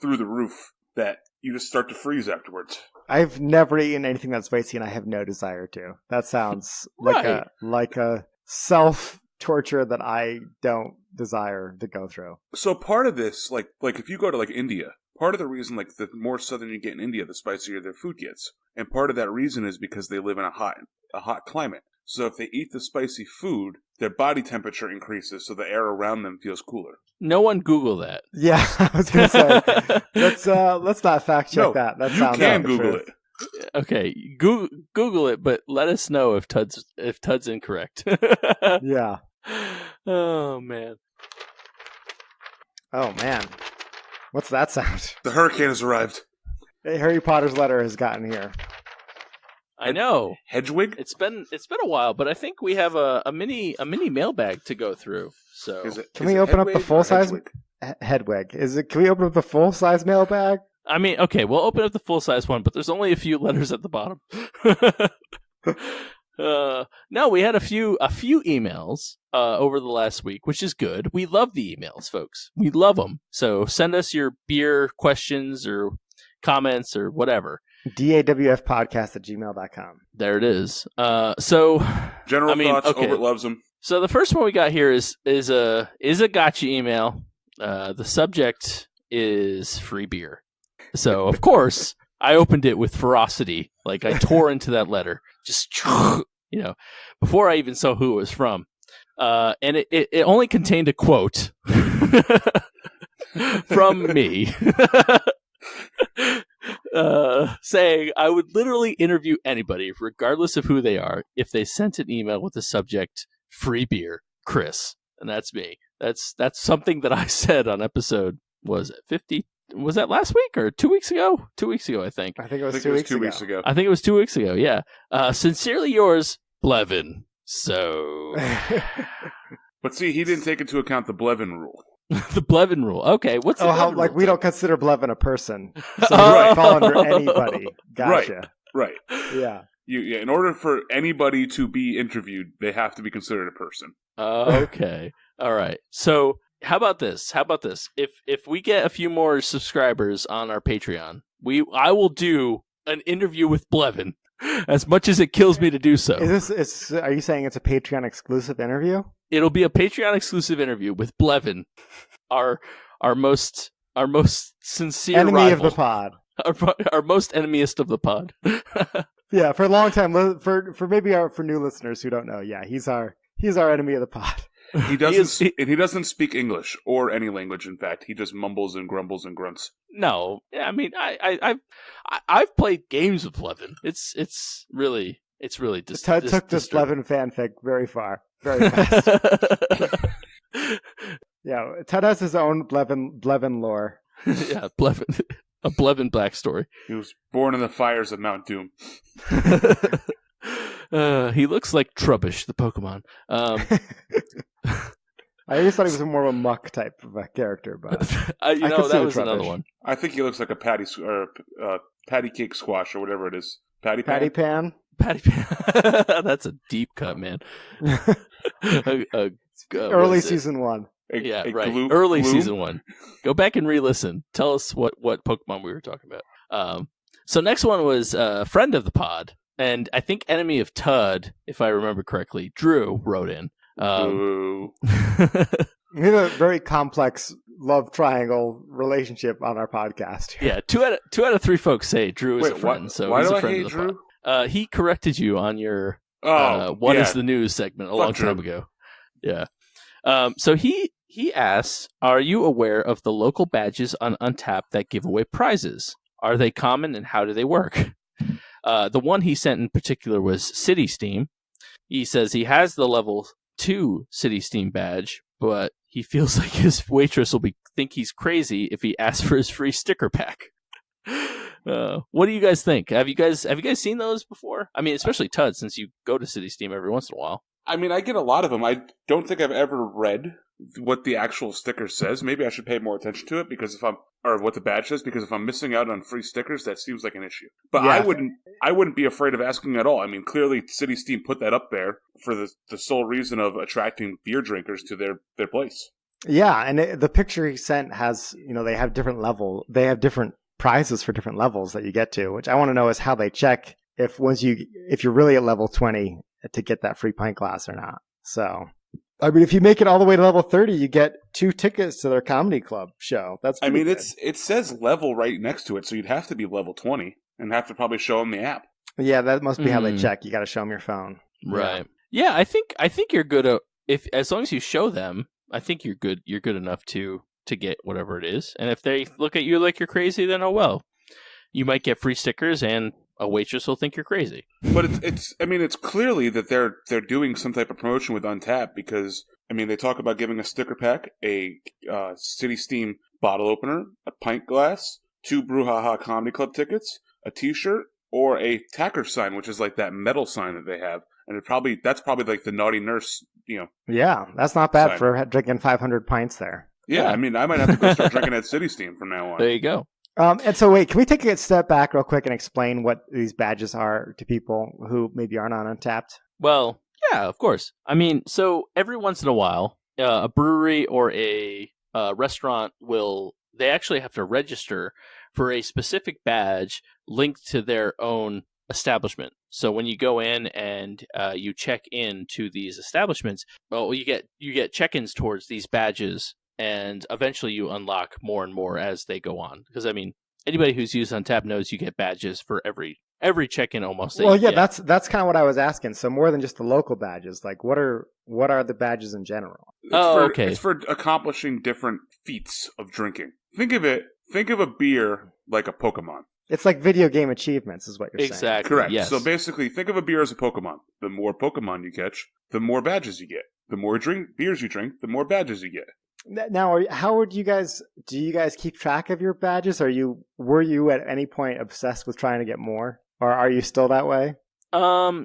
through the roof, that you just start to freeze afterwards. I've never eaten anything that's spicy, and I have no desire to. That sounds like a self-torture that I don't desire to go through. So part of this, like if you go to like India, part of the reason, like, the more southern you get in India, the spicier their food gets. And part of that reason is because they live in a hot climate. So if they eat the spicy food, their body temperature increases, so the air around them feels cooler. No one Google that. Yeah, I was going to say, let's not fact check that. That sounds you can Google it. Okay, Google it, but let us know if Tud's incorrect. Yeah. Oh man. What's that sound? The hurricane has arrived. Harry Potter's letter has gotten here. I know. Hedwig? It's been a while, but I think we have a mini mailbag to go through. So can we open up the full size Hedwig? Can we open up the full size mailbag? I mean, okay, we'll open up the full size one, but there's only a few letters at the bottom. No, we had a few emails over the last week, which is good. We love the emails, folks. We love them. So send us your beer questions or comments or whatever. dawfpodcast@gmail.com. There it is. Thoughts. Okay. Obert loves them. So the first one we got here is a gotcha email. The subject is free beer. So of course I opened it with ferocity. Like, I tore into that letter, just before I even saw who it was from. And it only contained a quote from me. Saying I would literally interview anybody, regardless of who they are, if they sent an email with the subject "free beer, Chris," and that's me. That's something that I said on episode, was it 50? Was that last week or 2 weeks ago? 2 weeks ago, I think. I think it was 2 weeks ago. I think it was 2 weeks ago. Yeah. Sincerely yours, Blevin. So, but see, he didn't take into account the Blevin rule. The Blevin rule. Okay, what's the Blevin rule? We don't consider Blevin a person, so he doesn't fall under anybody. Gotcha. Right. Yeah. In order for anybody to be interviewed, they have to be considered a person. Okay. All right. So how about this? If we get a few more subscribers on our Patreon, I will do an interview with Blevin, as much as it kills me to do so. Are you saying it's a Patreon exclusive interview? It'll be a Patreon exclusive interview with Blevin, our most sincere enemy rival. of the pod. Our most enemiest of the pod. Yeah, for a long time, for new listeners who don't know, yeah, he's our enemy of the pod. He doesn't speak English or any language. In fact, he just mumbles and grumbles and grunts. No, I mean, I've played games with Levin. It's really Ted took this Levin fanfic very far, very fast. Yeah, Ted has his own Blevin lore. Yeah, Blevin, a Blevin Black story. He was born in the fires of Mount Doom. He looks like Trubbish, the Pokemon. I always thought he was more of a muck type of a character, but that was another one. I think he looks like a patty cake squash or whatever it is. Patty pan. That's a deep cut, man. Early season 1. Right. Early season 1. Go back and re-listen. Tell us what Pokemon we were talking about. So next one was a friend of the pod, and I think enemy of Tud, if I remember correctly. Drew wrote in. We have a very complex love triangle relationship on our podcast. Yeah, two out of 3 folks say Drew is a friend. Why do I hate Drew? He corrected you on your "What is the news" segment a long time ago. Yeah. So he asks, "Are you aware of the local badges on Untappd that give away prizes? Are they common, and how do they work?" The one he sent in particular was City Steam. He says he has the level 2 City Steam badge, but he feels like his waitress will think he's crazy if he asks for his free sticker pack. What do you guys think? Have you guys seen those before? I mean, especially Tud, since you go to City Steam every once in a while. I mean, I get a lot of them. I don't think I've ever read what the actual sticker says. Maybe I should pay more attention to it or what the badge says, because if I'm missing out on free stickers, that seems like an issue. But yeah. I wouldn't be afraid of asking at all. I mean, clearly City Steam put that up there for the sole reason of attracting beer drinkers to their place. Yeah, and the picture he sent has, they have different prizes for different levels that you get to, which I want to know is how they check if you're really at level 20 to get that free pint glass or not. So, I mean, if you make it all the way to level 30, you get 2 tickets to their comedy club show. It says level right next to it, so you'd have to be level 20 and have to probably show them the app. Yeah, that must be how they check. You got to show them your phone. Right. Yeah, I think you're good as long as you show them, I think you're good. You're good enough to get whatever it is. And if they look at you like you're crazy, then oh well. You might get free stickers and a waitress will think you're crazy. But it's clearly that they're doing some type of promotion with Untappd, because they talk about giving a sticker pack, a City Steam bottle opener, a pint glass, 2 Brouhaha Comedy Club tickets, a T-shirt, or a tacker sign, which is like that metal sign that they have. And that's probably like the naughty nurse, Yeah, that's not bad sign. For drinking 500 pints there. Yeah, I might have to go start drinking at City Steam from now on. There you go. And so wait, can we take a step back real quick and explain what these badges are to people who maybe aren't on Untappd? Well, yeah, of course. So every once in a while, a brewery or a restaurant they actually have to register for a specific badge linked to their own establishment. So when you go in and you check in to these establishments, you get check-ins towards these badges. And eventually you unlock more and more as they go on. Because, anybody who's used Untappd knows you get badges for every check-in almost. Well, yeah, that's kind of what I was asking. So more than just the local badges, like what are the badges in general? Okay. It's for accomplishing different feats of drinking. Think of a beer like a Pokemon. It's like video game achievements is what you're saying. Exactly. Correct. Yes. So basically, think of a beer as a Pokemon. The more Pokemon you catch, the more badges you get. The more beers you drink, the more badges you get. Now, do you guys keep track of your badges? Were you at any point obsessed with trying to get more, or are you still that way?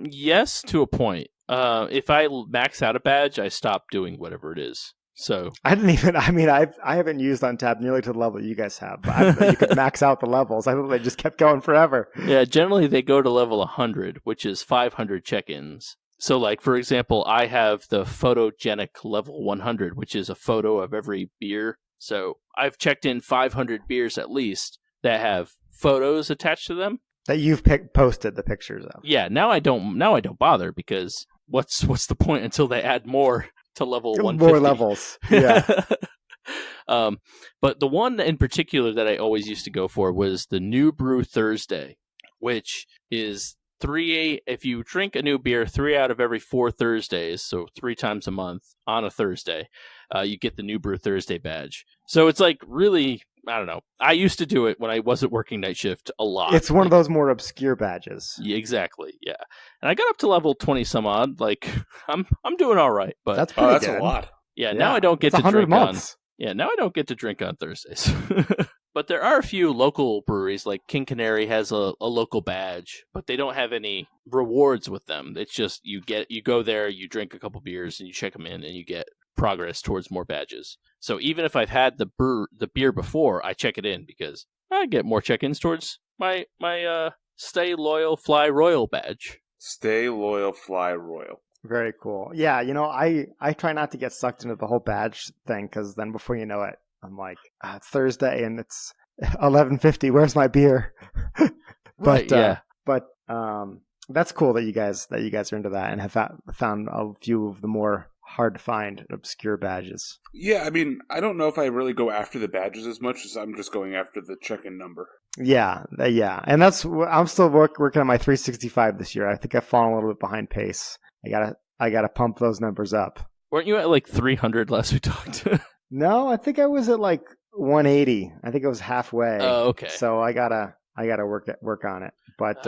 Yes, to a point. If I max out a badge, I stop doing whatever it is. So I didn't even. I haven't used Untappd nearly to the level you guys have. But you could max out the levels. I thought they just kept going forever. Yeah, generally they go to level 100, which is 500 check-ins. So, like, for example, I have the photogenic level 100, which is a photo of every beer. So I've checked in 500 beers at least that have photos attached to them that you've posted the pictures of. Yeah, now I don't bother, because what's the point until they add more to level 150? More levels. Yeah. But the one in particular that I always used to go for was the New Brew Thursday, which is if you drink a new beer 3 out of every 4 Thursdays, so 3 times a month on a Thursday, you get the New Brew Thursday badge. So it's like really, I don't know. I used to do it when I wasn't working night shift a lot. It's one of those more obscure badges. Yeah, exactly. Yeah. And I got up to level 20 some odd. Like I'm doing all right, but That's pretty that's good. a lot. yeah, now I don't get It's to 100 drink months. now I don't get to drink on Thursdays. But there are a few local breweries, like King Canary has a local badge, but they don't have any rewards with them. It's just you go there, you drink a couple beers, and you check them in, and you get progress towards more badges. So even if I've had the beer before, I check it in because I get more check-ins towards my Stay Loyal Fly Royal badge. Stay loyal, fly royal. Very cool. Yeah, I try not to get sucked into the whole badge thing because then before you know it, I'm like, it's Thursday and it's 11:50. Where's my beer? Right. Yeah. But that's cool that you guys are into that and have found a few of the more hard to find obscure badges. Yeah, I mean, I don't know if I really go after the badges as much as I'm just going after the check-in number. Yeah, and I'm still working on my 365 this year. I think I've fallen a little bit behind pace. I gotta pump those numbers up. Weren't you at like 300 last we talked? No, I think I was at like 180. I think it was halfway. Oh, okay. So I gotta work on it. But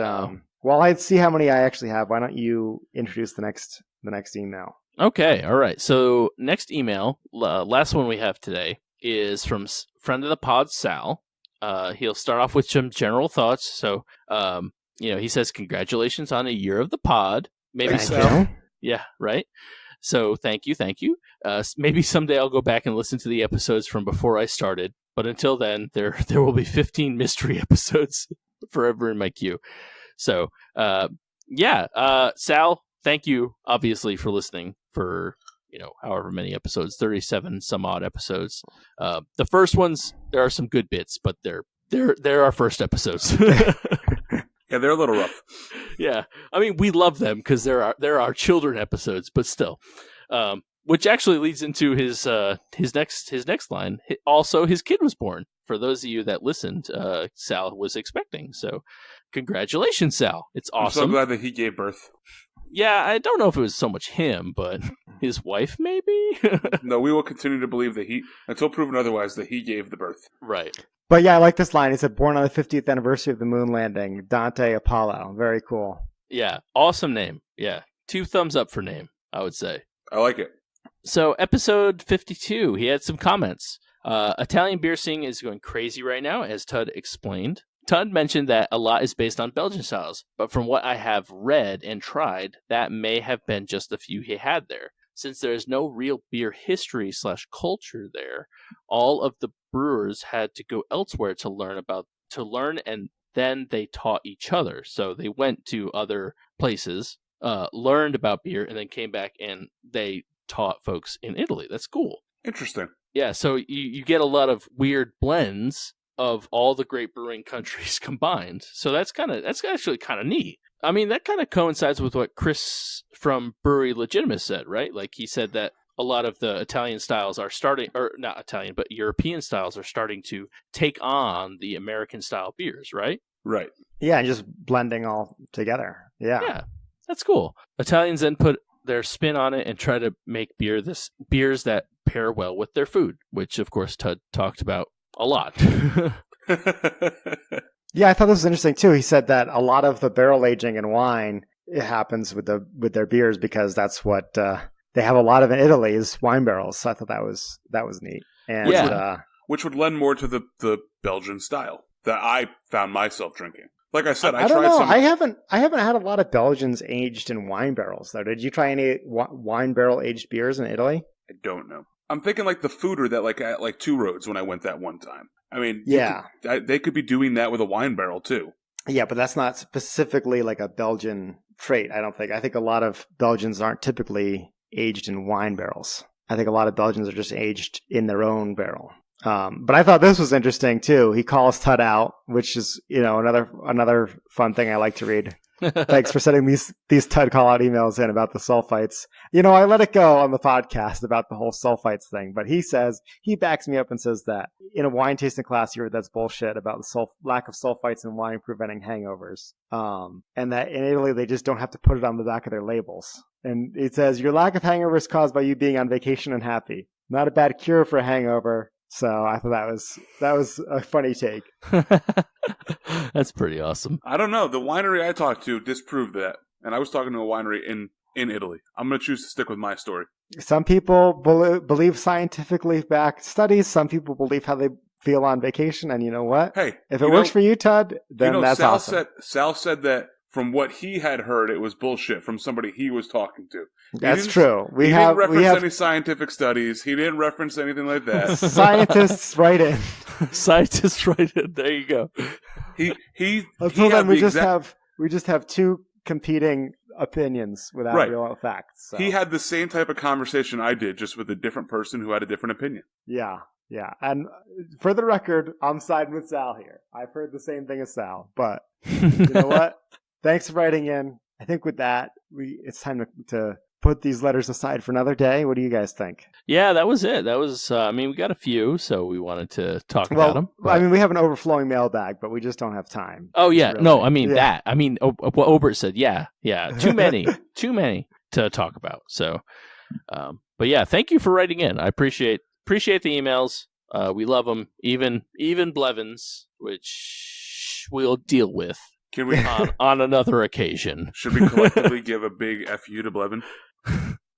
while I see how many I actually have, why don't you introduce the next email? Okay, all right. So next email, last one we have today, is from friend of the pod, Sal. He'll start off with some general thoughts. So, he says, congratulations on a year of the pod. Maybe Thank you. Yeah, right. So thank you. Maybe someday I'll go back and listen to the episodes from before I started. But until then, there will be 15 mystery episodes forever in my queue. So, Sal, thank you, obviously, for listening for, however many episodes, 37 some odd episodes. The first ones, there are some good bits, but they're our first episodes. Yeah, they're a little rough. Yeah, I mean, we love them because they're our children episodes, but still, which actually leads into his next line. Also, his kid was born. For those of you that listened, Sal was expecting. So, congratulations, Sal! It's awesome. I'm so glad that he gave birth. Yeah, I don't know if it was so much him, but his wife, maybe. No, we will continue to believe that until proven otherwise, that he gave the birth. Right. But yeah, I like this line. He said, born on the 50th anniversary of the moon landing, Dante Apollo. Very cool. Yeah, awesome name. Yeah, 2 thumbs up for name, I would say. I like it. So, episode 52, he had some comments. Italian beer scene is going crazy right now, as Tud explained. Tud mentioned that a lot is based on Belgian styles, but from what I have read and tried, that may have been just a few he had there. Since there is no real beer history / culture there, all of the brewers had to go elsewhere to learn, and then they taught each other. So they went to other places, learned about beer, and then came back and they taught folks in Italy. That's cool. Interesting. Yeah, so you get a lot of weird blends of all the great brewing countries combined. So that's actually kind of neat. I mean, that kind of coincides with what Chris from Brewery Legitimus said, right? Like he said that a lot of the Italian styles are starting, or not Italian, but European styles are starting to take on the American style beers, right? Right. Yeah, and just blending all together. Yeah. Yeah, that's cool. Italians then put their spin on it and try to make beers that pair well with their food, which of course Tud talked about a lot. Yeah, I thought this was interesting too. He said that a lot of the barrel aging in wine happens with their beers because that's what they have a lot of in Italy is wine barrels. So I thought that was neat. And which would lend more to the Belgian style that I found myself drinking. Like I said, I don't know. I haven't had a lot of Belgians aged in wine barrels though. Did you try any wine barrel aged beers in Italy? I don't know. I'm thinking like the Foeder that at like Two Roads when I went that one time. I mean, yeah, they could be doing that with a wine barrel too. Yeah, but that's not specifically like a Belgian trait, I don't think. I think a lot of Belgians aren't typically aged in wine barrels. I think a lot of Belgians are just aged in their own barrel. But I thought this was interesting too. He calls Tud out, which is, another fun thing I like to read. Thanks for sending these Tud call-out emails in about the sulfites. I let it go on the podcast about the whole sulfites thing, but he backs me up and says that in a wine tasting class you heard that's bullshit about the lack of sulfites in wine preventing hangovers. And that in Italy they just don't have to put it on the back of their labels. And it says, your lack of hangover is caused by you being on vacation and happy. Not a bad cure for a hangover. So I thought that was a funny take. That's pretty awesome. I don't know. The winery I talked to disproved that. And I was talking to a winery in Italy. I'm going to choose to stick with my story. Some people believe scientifically backed studies. Some people believe how they feel on vacation. And you know what? Hey, if it works for you, Todd, then that's awesome. Sal said that from what he had heard, it was bullshit from somebody he was talking to. That's true. He didn't reference any scientific studies. He didn't reference anything like that. Scientists write in. Scientists write in. There you go. Until then, we just have two competing opinions without real facts. So. He had the same type of conversation I did, just with a different person who had a different opinion. Yeah. And for the record, I'm siding with Sal here. I've heard the same thing as Sal, but you know what? Thanks for writing in. I think with that, it's time to put these letters aside for another day. What do you guys think? Yeah, that was it. That was, we got a few, so we wanted to talk about them. But... we have an overflowing mailbag, but we just don't have time. Oh, yeah. Really. No, that. What Obert said, yeah. Too many to talk about. So, but yeah, thank you for writing in. I appreciate the emails. We love them. Even Blevins, which we'll deal with. Can we on another occasion? Should we collectively give a big FU to Blevin?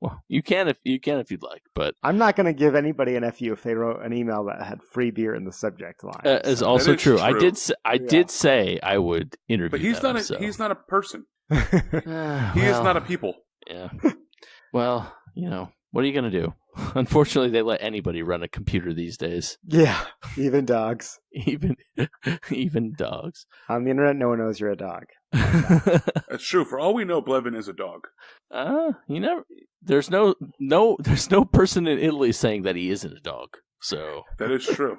Well, you can if you'd like, but I'm not going to give anybody an FU if they wrote an email that had free beer in the subject line. Is also true. I did say I would interview. But he's them, he's not a person. He is not a people. Yeah. Well, what are you going to do? Unfortunately, they let anybody run a computer these days. Yeah, even dogs. even dogs. On the internet, no one knows you're a dog. That's true. For all we know, Blevin is a dog. There's no person in Italy saying that he isn't a dog. So that is true.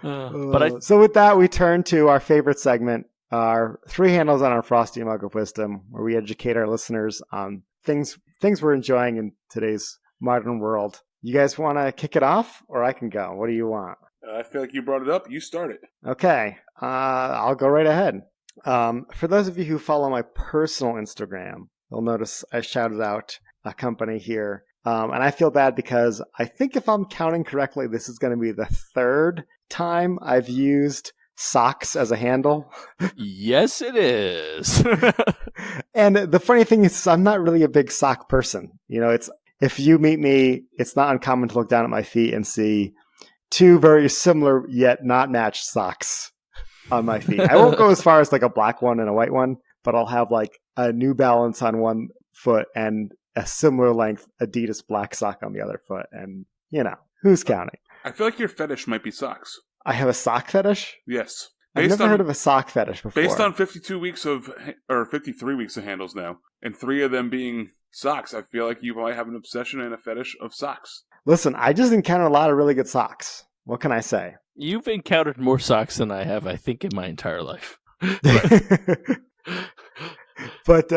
So with that, we turn to our favorite segment, our three handles on our frosty mug of wisdom, where we educate our listeners on things we're enjoying in today's modern world. You guys want to kick it off, or I can go? What do you want? I feel like you brought it up. You start it. Okay. I'll go right ahead. For those of you who follow my personal Instagram, you'll notice I shouted out a company here. And I feel bad because I think if I'm counting correctly, this is going to be the third time I've used socks as a handle. Yes, it is. And the funny thing is, I'm not really a big sock person. If you meet me, it's not uncommon to look down at my feet and see two very similar yet not matched socks on my feet. I won't go as far as like a black one and a white one, but I'll have like a New Balance on one foot and a similar length Adidas black sock on the other foot. And, who's counting? I feel like your fetish might be socks. I have a sock fetish? Yes. I've never heard of a sock fetish before. Based on 53 weeks of handles now, and 3 of them being socks, I feel like you might have an obsession and a fetish of socks. Listen, I just encountered a lot of really good socks. What can I say? You've encountered more socks than I have, I think, in my entire life. But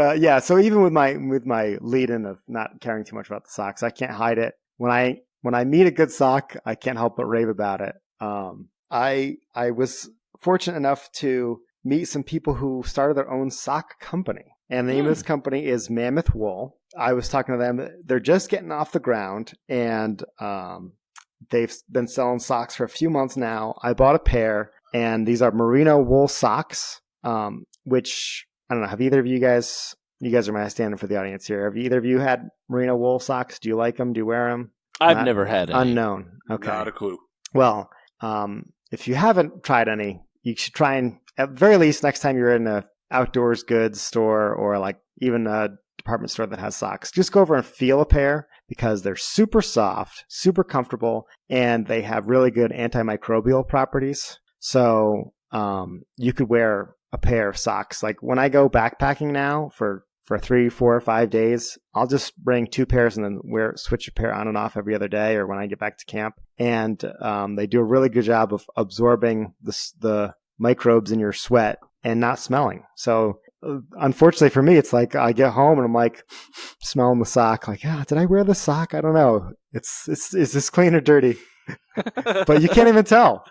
so even with my lead-in of not caring too much about the socks, I can't hide it. When I meet a good sock, I can't help but rave about it. I was fortunate enough to meet some people who started their own sock company. And the name of this company is Mammoth Wool. I was talking to them. They're just getting off the ground, and they've been selling socks for a few months now. I bought a pair, and these are merino wool socks, which, I don't know, have either of you guys are my stand-in for the audience here. Have either of you had merino wool socks? Do you like them? Do you wear them? I've never had any. Unknown. Okay. Not a clue. Well, if you haven't tried any, you should try and, at the very least, next time you're in a outdoors goods store or like even a department store that has socks, just go over and feel a pair because they're super soft, super comfortable, and they have really good antimicrobial properties. So you could wear a pair of socks. Like when I go backpacking now for 3, 4, or 5 days, I'll just bring 2 pairs and then switch a pair on and off every other day or when I get back to camp. And they do a really good job of absorbing the microbes in your sweat and not smelling. So unfortunately for me, it's like I get home and I'm like smelling the sock. Like, did I wear the sock? I don't know. Is this clean or dirty? But you can't even tell.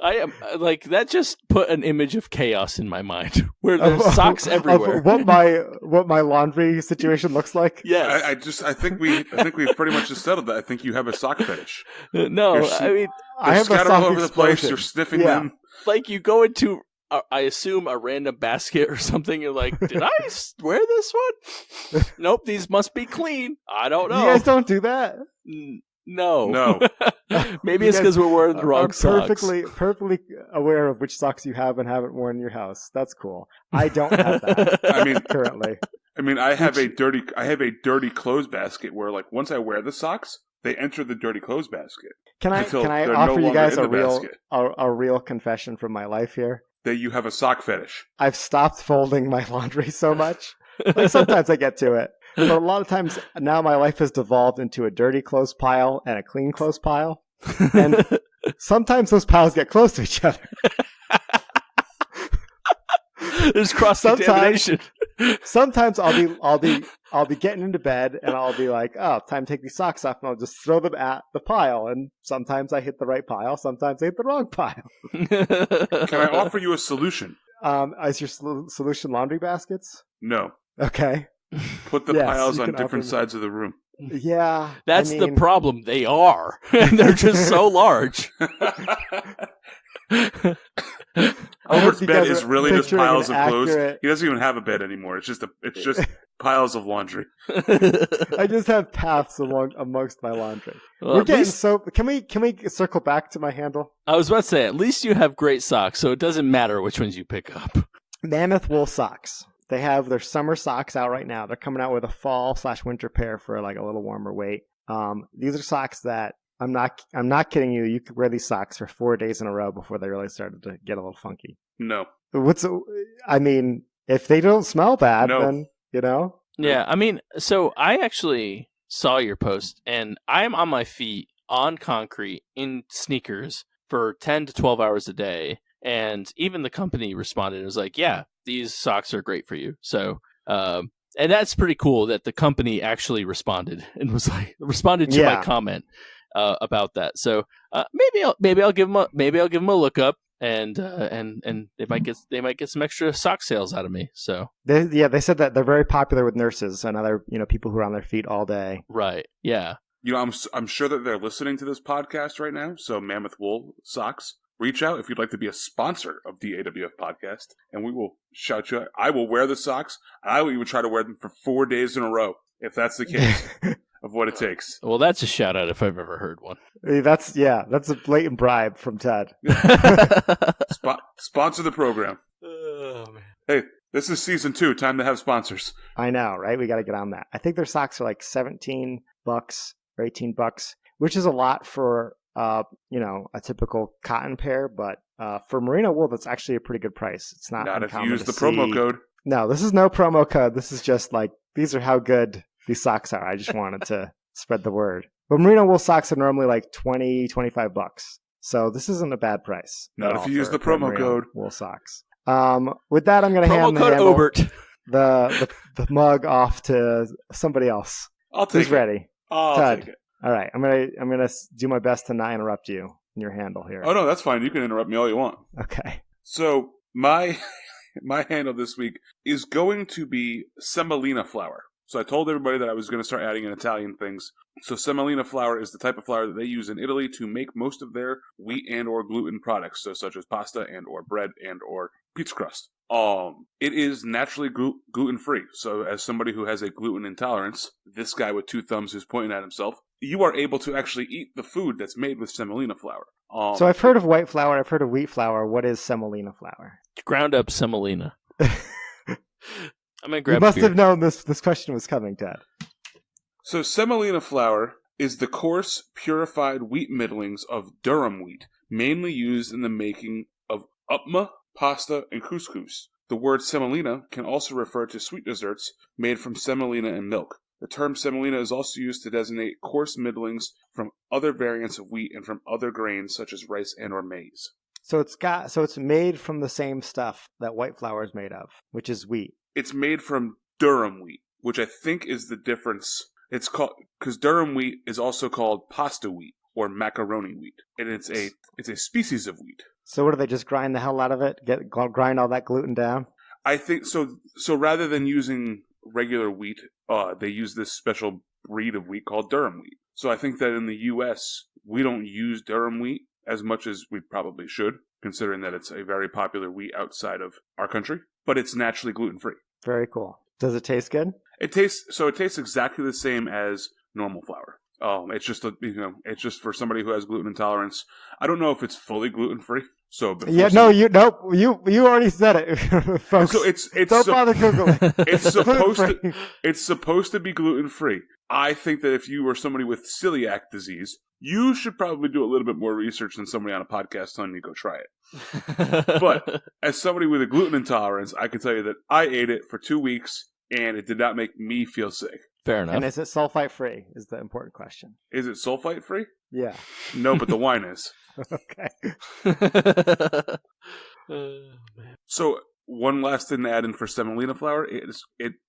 I am like that. Just put an image of chaos in my mind, where there's socks everywhere. Of what my laundry situation looks like. Yes, I think we've pretty much just settled that. I think you have a sock fetish. No, I mean, I have scattered a sock all over the place. explosion. You're sniffing them. like you go into, I assume, a random basket or something. You're like, did I wear this one? Nope, these must be clean. I don't know. You guys don't do that. No. Maybe it's because we're wearing the wrong socks. Perfectly aware of which socks you have and haven't worn in your house. That's cool. I don't have that. I mean, currently. I mean, I have a dirty clothes basket where, like, once I wear the socks, they enter the dirty clothes basket. Can I offer you guys a real confession from my life here? That you have a sock fetish. I've stopped folding my laundry so much. Like, sometimes I get to it. But a lot of times now my life has devolved into a dirty clothes pile and a clean clothes pile. And sometimes those piles get close to each other. There's cross-contamination. Sometimes I'll be getting into bed and I'll be like, oh, time to take these socks off, and I'll just throw them at the pile. And sometimes I hit the right pile, sometimes I hit the wrong pile. Can I offer you a solution? Is your solution laundry baskets? No. Okay. Put the piles on different sides of the room. Yeah. That's the problem. They are. And they're just so large. Albert's bed is really just piles of clothes. He doesn't even have a bed anymore. It's just piles of laundry. I just have paths amongst my laundry. Well, we're getting Can we circle back to my handle? I was about to say, at least you have great socks, so it doesn't matter which ones you pick up. Mammoth Wool socks. They have their summer socks out right now. They're coming out with a fall/winter pair for like a little warmer weight. These are socks that I'm not kidding you. You could wear these socks for 4 days in a row before they really started to get a little funky. No. If they don't smell bad, then, you know? Yeah, I mean, so I actually saw your post, and I'm on my feet on concrete in sneakers for 10 to 12 hours a day. And even the company responded and was like, yeah, these socks are great for you. So, and that's pretty cool that the company actually responded and responded to my comment about that. So maybe I'll give them a look up, and they might get some extra sock sales out of me. So they said that they're very popular with nurses and other people who are on their feet all day. Right. Yeah. I'm sure that they're listening to this podcast right now. So Mammoth Wool socks. Reach out if you'd like to be a sponsor of the AWF podcast, and we will shout you out. I will wear the socks, and I will even try to wear them for 4 days in a row, if that's the case of what it takes. Well, that's a shout out if I've ever heard one. That's a blatant bribe from Ted. Sponsor the program. Oh, man. Hey, this is season 2. Time to have sponsors. I know, right? We got to get on that. I think their socks are like $17 or $18, which is a lot for a typical cotton pair, but for merino wool, that's actually a pretty good price. It's not if you use the promo code. No, this is no promo code. This is just like, these are how good these socks are. I just wanted to spread the word. But merino wool socks are normally like $20-$25. So this isn't a bad price. Not if you use the promo code. Wool socks. With that, I'm going to hand the mug off to somebody else. I'll take it. Who's ready? I'll take it. All right, I'm gonna do my best to not interrupt you in your handle here. Oh no, that's fine. You can interrupt me all you want. Okay. So my handle this week is going to be Semolina Flour. So I told everybody that I was going to start adding in Italian things. So Semolina Flour is the type of flour that they use in Italy to make most of their wheat and or gluten products, so such as pasta and or bread and or pizza crust. It is naturally gluten-free. So as somebody who has a gluten intolerance, this guy with 2 thumbs who's pointing at himself, you are able to actually eat the food that's made with semolina flour. So I've heard of white flour. I've heard of wheat flour. What is semolina flour? Ground up semolina. I'm going to grab You must have known this question was coming, Ted. So semolina flour is the coarse, purified wheat middlings of durum wheat, mainly used in the making of upma, pasta, and couscous. The word semolina can also refer to sweet desserts made from semolina and milk. The term semolina is also used to designate coarse middlings from other variants of wheat and from other grains such as rice and or maize. So it's made from the same stuff that white flour is made of, which is wheat. It's made from durum wheat, which I think is the difference. It's called, because durum wheat is also called pasta wheat or macaroni wheat, and it's a species of wheat. So what do they just grind the hell out of it? Grind all that gluten down? I think so. So rather than using regular wheat, they use this special breed of wheat called durum wheat. So I think that in the U.S. we don't use durum wheat as much as we probably should, considering that it's a very popular wheat outside of our country. But it's naturally gluten free. Very cool. Does it taste good? It tastes exactly the same as normal flour. It's just it's just for somebody who has gluten intolerance. I don't know if it's fully gluten free. So you already said it, folks. So it's don't bother googling. It's supposed to be gluten free. I think that if you were somebody with celiac disease, you should probably do a little bit more research than somebody on a podcast telling you to go try it. But as somebody with a gluten intolerance, I can tell you that I ate it for 2 weeks and it did not make me feel sick. Fair enough. And is it sulfite free? Is the important question. Is it sulfite free? Yeah. No, but the wine is. Okay. So one last thing to add in for semolina flour,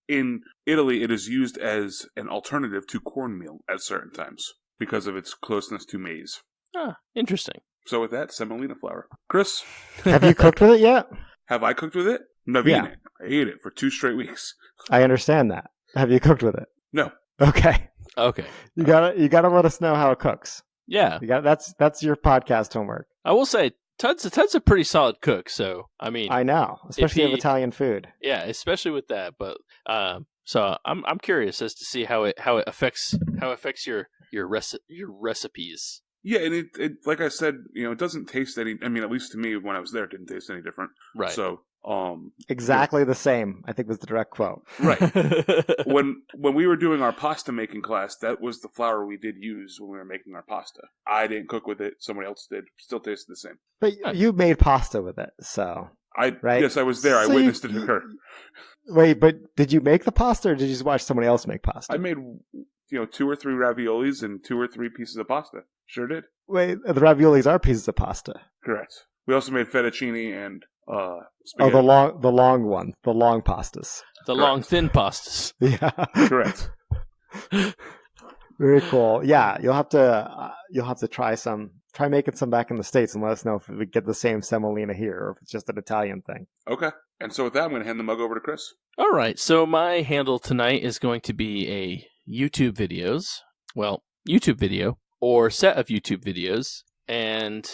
in Italy it is used as an alternative to cornmeal at certain times because of its closeness to maize. Ah, interesting. So with that, semolina flour. Chris? Have you cooked with it yet? Have I cooked with it? Naveen, I ate it for 2 straight weeks. I understand that. Have you cooked with it? No. Okay. Okay. You gotta let us know how it cooks. Yeah. That's your podcast homework. I will say Tud's a pretty solid cook, so I mean I know, especially of Italian food. Yeah, especially with that. But so I'm curious as to see how it affects your recipes. Yeah, and it like I said, it doesn't taste any. I mean, at least to me when I was there, it didn't taste any different. Right. So exactly the same, I think was the direct quote. Right. when we were doing our pasta making class, that was the flour we did use when we were making our pasta. I didn't cook with it; somebody else did. Still tasted the same. But you made pasta with it, so right? Yes, I was there. So I witnessed it occur. Wait, but did you make the pasta, or did you just watch somebody else make pasta? I made 2 or 3 raviolis and 2 or 3 pieces of pasta. Sure did. Wait, the raviolis are pieces of pasta. Correct. We also made fettuccine and Oh, spaghetti. the long one, the long pastas. The long thin pastas. Yeah. Correct. Very cool. Yeah, you'll have to try making some back in the States and let us know if we get the same semolina here or if it's just an Italian thing. Okay. And so with that, I'm going to hand the mug over to Chris. All right. So my handle tonight is going to be a YouTube video or set of YouTube videos. And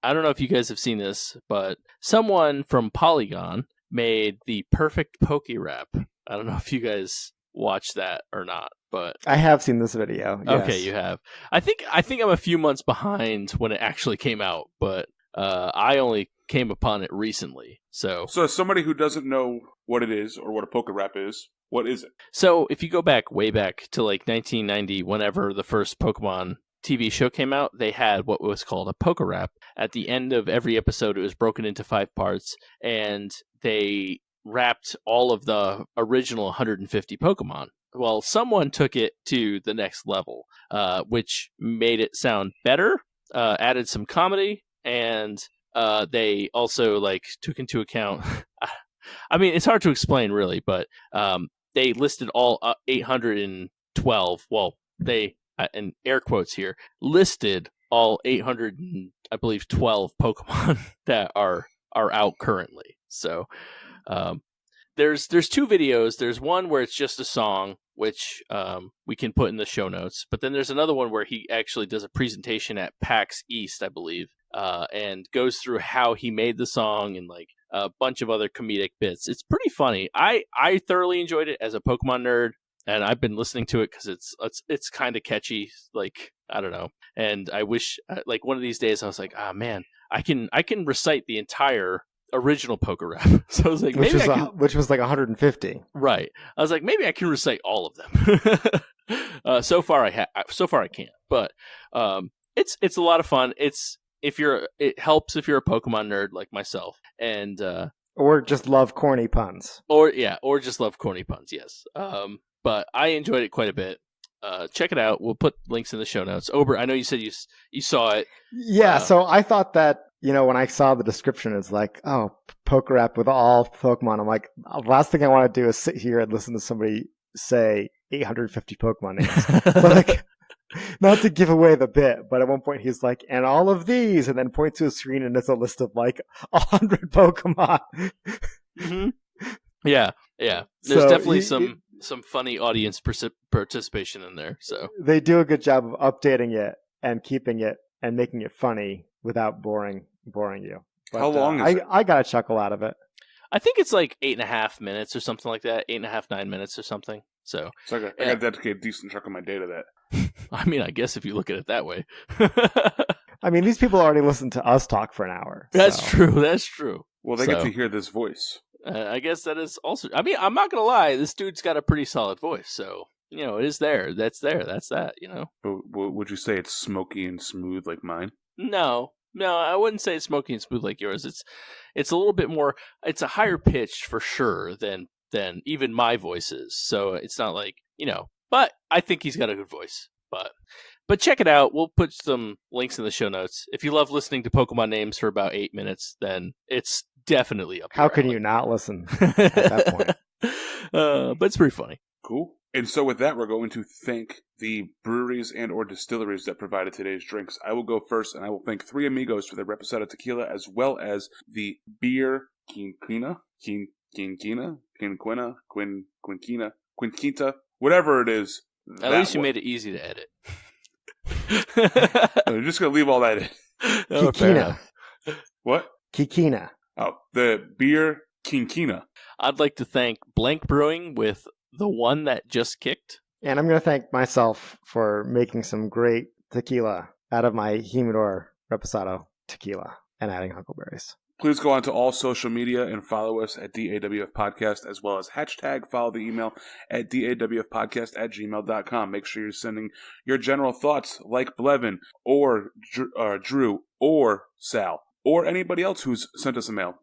I don't know if you guys have seen this, but someone from Polygon made the Perfect Pokerap. I don't know if you guys watched that or not, but I have seen this video. Yes. Okay, you have. I think I'm a few months behind when it actually came out, but I only came upon it recently. So as somebody who doesn't know what it is or what a poker rap is, what is it? So if you go way back to like 1990, whenever the first Pokemon TV show came out, they had what was called a Pokerap. At the end of every episode, it was broken into 5 parts, and they wrapped all of the original 150 Pokemon. Well, someone took it to the next level, which made it sound better, added some comedy, and they also took into account. I mean, it's hard to explain, really, but they listed all 812. Well, they in air quotes here listed all 812 Pokemon that are out currently. So there's 2 videos. There's one where it's just a song, which we can put in the show notes. But then there's another one where he actually does a presentation at PAX East, I believe, and goes through how he made the song and a bunch of other comedic bits. It's pretty funny. I thoroughly enjoyed it as a Pokemon nerd, and I've been listening to it because it's kind of catchy. I don't know. And I wish one of these days I was like, man, I can recite the entire original Pokerap. So I was like, which was 150. Right. I was like, maybe I can recite all of them. So far I can't. But it's a lot of fun. It helps if you're a Pokemon nerd like myself, and or just love corny puns. Or just love corny puns. Yes. But I enjoyed it quite a bit. Check it out. We'll put links in the show notes. Obert, I know you said you saw it. Yeah. So I thought that when I saw the description, it's like, oh, Pokerap with all Pokemon. I'm like, the last thing I want to do is sit here and listen to somebody say 850 Pokemon names. Like, not to give away the bit, but at one point he's like, and all of these, and then points to a screen and it's a list of like 100 Pokemon. Mm-hmm. Yeah. There's definitely some funny audience participation in there. So they do a good job of updating it and keeping it and making it funny without boring you. But, how long is it? I got a chuckle out of it. I think it's like 8.5 minutes or something like that. 8.5, 9 minutes or something. So I got to dedicate a decent chunk of my day to that. I mean, I guess if you look at it that way. I mean, these people already listened to us talk for an hour. That's true. Well, they get to hear this voice. I guess that is also... I mean, I'm not going to lie. This dude's got a pretty solid voice. So, it is there. That's that, Would you say it's smoky and smooth like mine? No, I wouldn't say it's smoky and smooth like yours. It's a little bit more... It's a higher pitch for sure than even my voice is. So it's not like, but I think he's got a good voice. But check it out. We'll put some links in the show notes. If you love listening to Pokemon names for about 8 minutes, then it's definitely up there. How can you not listen at that point? But it's pretty funny. Cool. And so with that, we're going to thank the breweries and or distilleries that provided today's drinks. I will go first, and I will thank Three Amigos for their Reposado tequila, as well as the beer Quinquina, whatever it is. At least you made it easy to edit. I'm just going to leave all that in. Kikina. What? Kikina. Oh, the beer Quinquina. I'd like to thank Blank Brewing with the one that just kicked. And I'm going to thank myself for making some great tequila out of my Humidor Reposado tequila and adding huckleberries. Please go on to all social media and follow us at DAWF Podcast, as well as hashtag follow the email at DAWFpodcast@gmail.com. Make sure you're sending your general thoughts like Blevin or Drew or Sal or anybody else who's sent us a mail.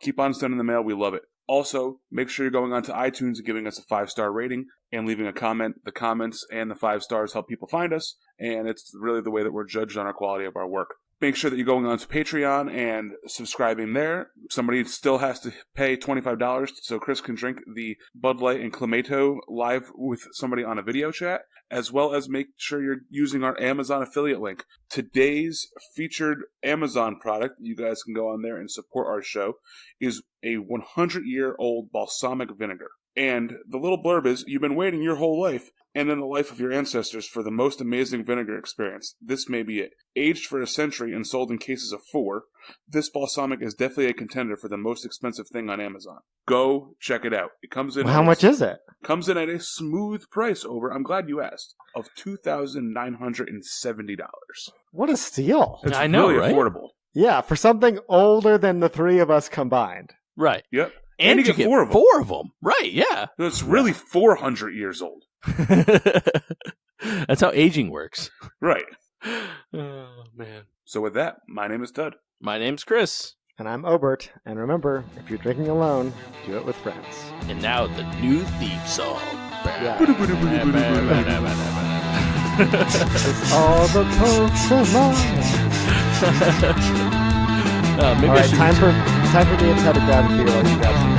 Keep on sending the mail. We love it. Also, make sure you're going on to iTunes and giving us a 5-star rating and leaving a comment. The comments and the 5 stars help people find us, and it's really the way that we're judged on our quality of our work. Make sure that you're going on to Patreon and subscribing there. Somebody still has to pay $25 so Chris can drink the Bud Light and Clamato live with somebody on a video chat, as well as make sure you're using our Amazon affiliate link. Today's featured Amazon product, you guys can go on there and support our show, is a 100-year-old balsamic vinegar. And the little blurb is, you've been waiting your whole life and in the life of your ancestors for the most amazing vinegar experience. This may be it. Aged for a century and sold in cases of 4, this balsamic is definitely a contender for the most expensive thing on Amazon. Go check it out. It comes in. Well, how much is it? Comes in at a smooth price I'm glad you asked, of $2,970. What a steal. It's I know, really right? affordable. Yeah, for something older than the 3 of us combined. Right. Yep. And you get 4 of them. 4 of them. Right, yeah. It's really 400 years old. That's how aging works. Right. Oh, man. So with that, my name is Tud. My name's Chris. And I'm Obert. And remember, if you're drinking alone, do it with friends. And now the new theme song. Yeah. It's all the Pokemon. Maybe All right, time for me to try to grab a beer while you grab some.